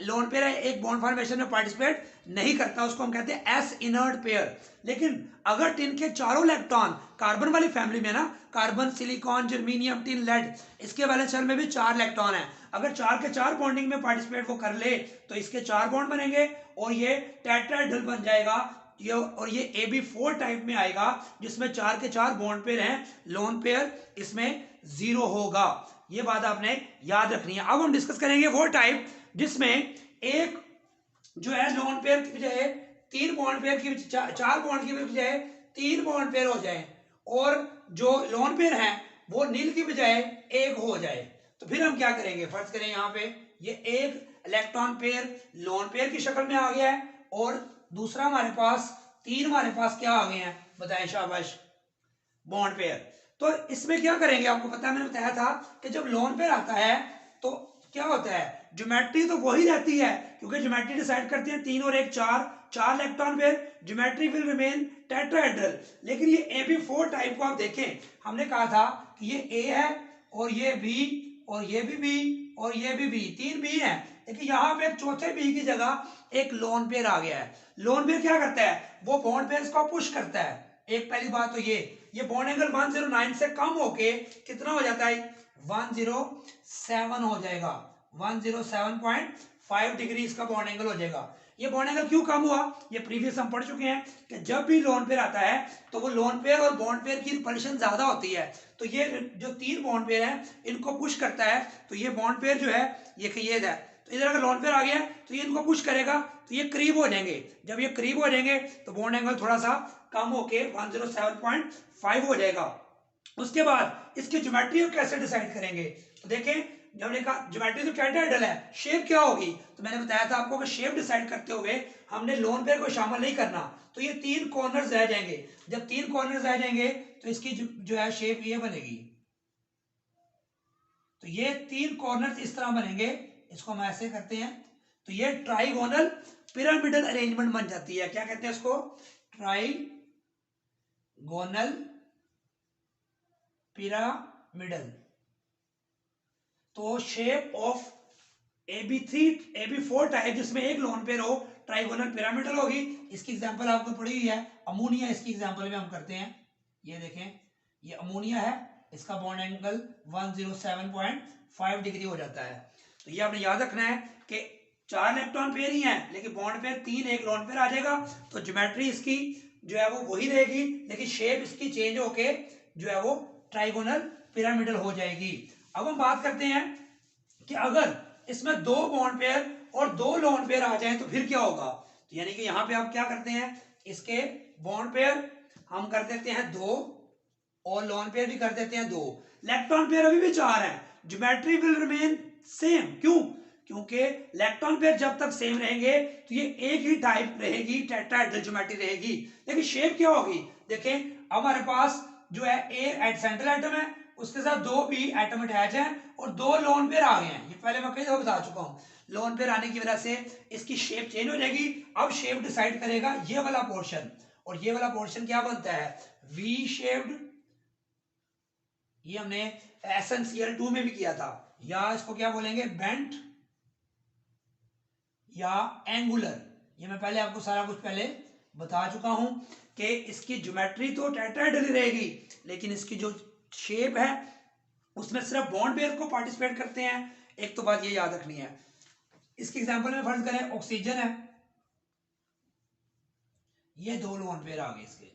लोन पेयर है एक बॉन्ड फॉर्मेशन में पार्टिसिपेट नहीं करता, उसको हम कहते हैं एस इनर्ट पेयर। लेकिन अगर टिन के चारों इलेक्ट्रॉन कार्बन वाली फैमिली में ना carbon silicon germanium tin lead इसके वैलेंस शेल में भी 4 इलेक्ट्रॉन है, अगर 4 के 4 बॉन्डिंग में पार्टिसिपेट वो कर ले तो इसके 4 बॉन्ड बनेंगे और ये टेट्राहेड्रल बन जाएगा। और ये Ab4 टाइप में आएगा जिसमें 4 के 4 बॉन्ड पेयर हैं, लोन पेयर इसमें 0 होगा। ये बात आपने याद रखनी है। अब हम डिस्कस करेंगे वो टाइप जिसमें एक जो है लोन पेयर की बजाय 3 बॉन्ड पेयर की 4 बॉन्ड की बजाय 3 बॉन्ड पेयर हो जाए और जो लोन पेयर है वो नील की बजाय 1 हो जाए। तो फिर हम क्या करेंगे फर्ज करें यहाँ पे ये एक इलेक्ट्रॉन पेयर लोन पेयर की शक्ल में आ गया है और दूसरा हमारे पास 3 हमारे पास क्या आ गए हैं बताएं शाबाश बॉन्ड पेयर। तो इसमें क्या करेंगे आपको पता है मैंने बताया था कि जब लोन पेयर आता है तो क्या होता है ज्योमेट्री तो वही रहती है क्योंकि ज्योमेट्री डिसाइड करते हैं 3 और 1 4 electron pair, geometry will remain tetrahedral. लेकिन ये Ab4 टाइप को आप देखें हमने कहा था कि ये A है और ये B और ये भी B और ये भी B, 3 B है, लेकिन यहाँ पे एक चौथे B की जगह एक लोन पेयर आ गया है। लोन पेयर क्या करता है वो बॉन्ड पेयर्स को पुश करता है। एक पहली बात तो ये बॉन्ड एंगल 109 से कम होके कितना हो जाता है 107 हो जाएगा, 107.5 डिग्री इसका बॉन्ड एंगल हो जाएगा। ये बॉन्ड एंगल क्यों कम हुआ ये प्रीवियस हम पढ़ चुके हैं कि जब भी लोन पेयर आता है तो वो लोन पेयर और बॉन्ड पेयर की रिपल्शन ज्यादा होती है तो ये जो 3 बॉन्ड पेयर हैं इनको पुश करता है। तो ये बॉन्ड पेयर जो है ये है तो इधर अगर लोन पेयर आ गया तो ये इनको पुश करेगा तो ये करीब हो जाएंगे। जब ये करीब हो जाएंगे तो बॉन्ड एंगल थोड़ा सा कम होके 107.5 हो जाएगा। उसके बाद इसकी ज्योमेट्री को कैसे डिसाइड करेंगे तो देखें जब हमने कहा ज्योमेट्री तो टेट्राहेड्रल है, शेप क्या होगी तो मैंने बताया था आपको कि शेप डिसाइड करते हुए हमने लोन पेयर को शामिल नहीं करना। तो ये 3 कॉर्नर्स रह जाएंगे, जब 3 कॉर्नर्स रह जाएंगे तो इसकी जो है शेप ये बनेगी। तो ये 3 कॉर्नर्स इस तरह बनेंगे, इसको हम ऐसे करते हैं तो ये ट्राइगोनल पिरामिडल अरेंजमेंट बन जाती है। क्या कहते हैं इसको ट्राइगोनल पिरामिडल। तो शेप ऑफ Ab4 टाइप जिसमें एक लोन पेयर हो ट्राइगोनल पिरामिडल होगी। इसकी एग्जांपल आपको पड़ी हुई है अमोनिया, इसकी एग्जांपल में हम करते हैं। ये देखें ये अमोनिया है, इसका बॉन्ड एंगल 107.5 डिग्री हो जाता है। तो ये आपने याद रखना है कि 4 इलेक्ट्रॉन पेयर ही हैं लेकिन बॉन्ड पेयर 3 एक लोन पेयर आ जाएगा तो ज्योमेट्री इसकी जो है वो वही रहेगी लेकिन शेप इसकी चेंज होके जो है वो ट्राइगोनल पिरामिडल हो जाएगी। अब हम बात करते हैं कि अगर इसमें दो बॉन्ड पेयर और दो लोन पेयर आ जाएं तो फिर क्या होगा? तो यानी कि यहां पे आप क्या करते हैं, इसके बॉन्ड पेयर हम कर देते हैं 2 और लोन पेयर भी कर देते हैं 2। इलेक्ट्रॉन पेयर अभी भी 4 है, ज्योमेट्री विल रिमेन सेम। क्यों? क्योंकि इलेक्ट्रॉन पेयर जब तक सेम रहेंगे तो ये एक ही टाइप रहेगी, टेट्राहेड्रल ज्योमेट्री रहेगी। लेकिन शेप क्या होगी? देखें हमारे पास जो है ए सेंट्रल एटम है, उसके साथ 2 बी एटम अटैच है और 2 लोन पेयर आ गए हैं। ये पहले मैं कई दफा बता चुका हूं। लोन पेयर आने की वजह से इसकी शेप चेंज हो जाएगी। अब शेप डिसाइड करेगा ये वाला पोर्शन, और ये वाला पोर्शन क्या बनता है? V shaped. ये हमने एसेंशियल 2 में भी किया था, या इसको क्या बोलेंगे? बेंट या एंगुलर। ये मैं पहले आपको सारा कुछ पहले बता चुका हूं कि इसकी ज्योमेट्री तो टेट्राहेड्रल रहेगी, लेकिन इसकी जो शेप है उसमें सिर्फ बॉन्ड पेयर को पार्टिसिपेट करते हैं। एक तो बात ये याद रखनी है। इसके एग्जांपल में फर्ज करें ऑक्सीजन है, ये 2 लोन पेयर आ गए इसके,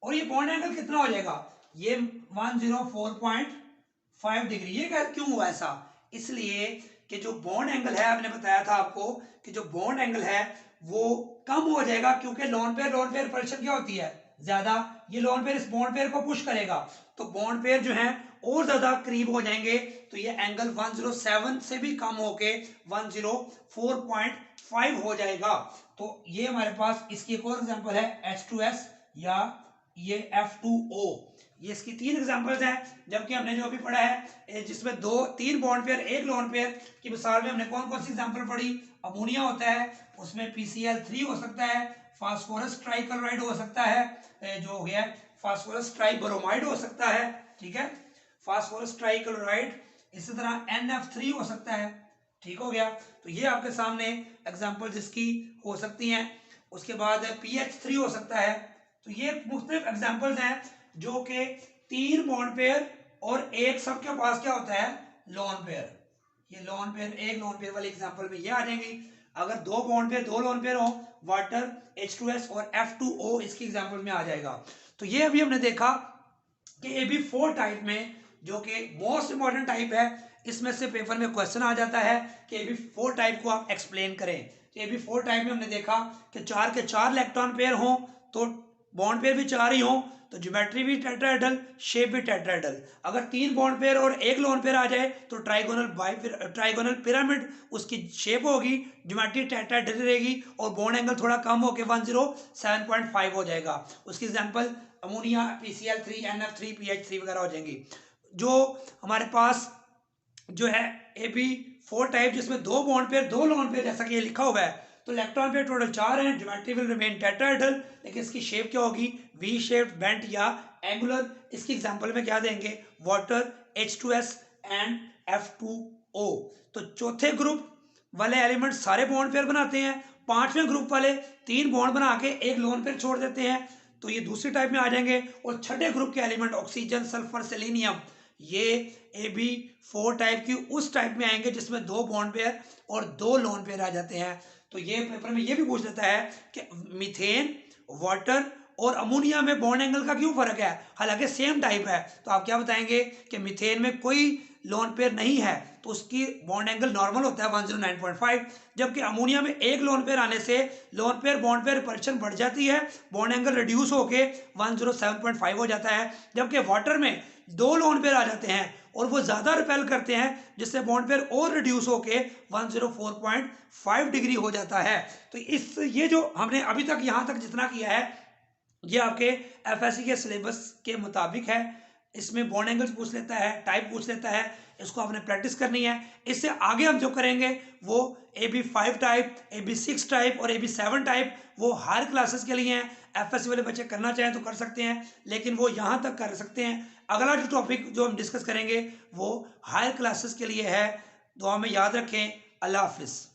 और ये बॉन्ड एंगल कितना हो जाएगा? ये 104.5 डिग्री। ये क्यों हुआ ऐसा? इसलिए कि जो बॉन्ड एंगल है, आपने बताया था आपको कि जो बॉन्ड एंगल है वो कम हो जाएगा, क्योंकि लोन पेयर रिपल्शन क्या होती है? ज्यादा। ये लोन पेयर इस बॉन्ड पेयर को पुश करेगा, तो बॉन्ड पेयर जो है और ज्यादा करीब हो जाएंगे, तो ये एंगल 107 से भी कम होके 104.5 हो जाएगा। तो ये हमारे पास इसकी एक और एग्जांपल है H2S या ये F2O। ये इसकी 3 एग्जांपल्स हैं। जबकि हमने जो अभी पढ़ा है जिसमें 3 बॉन्ड पेयर 1 लोन पेयर की मिसाल में हमने कौन कौन सी एग्जांपल पढ़ी? अमोनिया होता है, उसमें PCl3 हो सकता है, फास्फोरस ट्राइक्लोराइड हो सकता है, जो हो गया फास्फोरस ट्राइब्रोमाइड हो सकता है, ठीक है, फास्फोरस ट्राइक्लोराइड। इसी तरह NF3 हो सकता है, ठीक हो गया। तो ये आपके सामने एग्जांपल्स इसकी हो सकती हैं। उसके बाद PH3 हो सकता है। तो ये मुख्तलिफ एग्जांपल्स हैं जो कि 3 बॉन्ड पेयर और एक सबके पास क्या होता है? Lone pair. ये लोन पेयर, एक लोन पेयर वाली एग्जांपल में ये आ जाएंगी। अगर 2 बॉन्ड पेयर 2 लोन पेयर हो, वाटर H2S और F2O इसकी एग्जांपल में आ जाएगा। तो ये अभी हमने देखा कि AB4 टाइप में, जो कि मोस्ट इंपॉर्टेंट टाइप है, इसमें से पेपर में क्वेश्चन आ जाता है कि AB4 टाइप को आप एक्सप्लेन करें। तो AB4 टाइप में हमने देखा कि 4 के 4 इलेक्ट्रॉन पेयर हों तो बॉन्ड पेयर भी 4 ही हों, तो ज्योमेट्री भी टेट्राहेड्रल, शेप भी टेट्राहेड्रल। अगर 3 बॉन्ड पेयर और 1 लोन पेयर आ जाए तो ट्राइगोनल पिरामिड उसकी शेप होगी, ज्योमेट्री टेट्राहेड्रल रहेगी और बॉन्ड एंगल थोड़ा कम होकर 107.5 हो जाएगा। उसकी example ammonia, PCl3, NF3, PH3 वगैरह हो जाएंगी। जो हमारे पास जो है AB4 टाइप, जिसमें 2 बॉन्ड पेयर 2 लोन पेयर, जैसा कि ये लिखा हुआ है, तो इलेक्ट्रॉन पेयर टोटल 4 हैं, ज्योमेट्री विल रिमेन टेट्राहेड्रल, लेकिन इसकी शेप क्या होगी? वी शेप्ड, बेंट या एंगुलर। इसकी एग्जांपल में क्या देंगे? Water, H2S and F2O। तो चौथे ग्रुप वाले एलिमेंट सारे बॉन्ड पेयर बनाते हैं, 5वें ग्रुप वाले 3 बॉन्ड बना के 1 लोन पेयर छोड़ देते हैं, तो ये दूसरी टाइप में आ जाएंगे। और छठे ग्रुप के एलिमेंट ऑक्सीजन, सल्फर, सेलेनियम, ये AB4 टाइप की उस टाइप में आएंगे जिसमें 2 बॉन्ड पेयर और 2 लोन पेयर आ जाते हैं। तो ये पेपर में ये भी पूछ लेता है कि मीथेन, वाटर और अमोनिया में बॉन्ड एंगल का क्यों फर्क है, हालांकि सेम टाइप है। तो आप क्या बताएंगे कि मीथेन में कोई लोन पेयर नहीं है तो उसकी बॉन्ड एंगल नॉर्मल होता है 109.5, जबकि अमोनिया में 1 लोन पेयर आने से lone pair bond pair repulsion बढ़ जाती है, बॉन्ड एंगल रिड्यूस होके 107.5 हो जाता है। जबकि वाटर में 2 लोन पेयर आ जाते हैं और वो ज्यादा रिपेल करते हैं, जिससे बॉन्ड पेयर और रिड्यूस होके 104.5 डिग्री हो जाता है। तो ये जो हमने अभी तक यहाँ तक जितना किया है, ये आपके FSC के सिलेबस के मुताबिक है। इसमें बॉन्ड एंगल्स पूछ लेता है, टाइप पूछ लेता है, इसको आपने प्रैक्टिस करनी है। इससे आगे हम जो करेंगे वो AB5 टाइप, AB6 टाइप और AB7 टाइप, वो हायर क्लासेस के लिए हैं। FSC वाले बच्चे करना चाहें तो कर सकते हैं, लेकिन वो यहाँ तक कर सकते हैं। अगला जो टॉपिक जो हम डिस्कस करेंगे वो हायर क्लासेस के लिए है। दुआ में याद रखें। अल्लाह हाफिज़।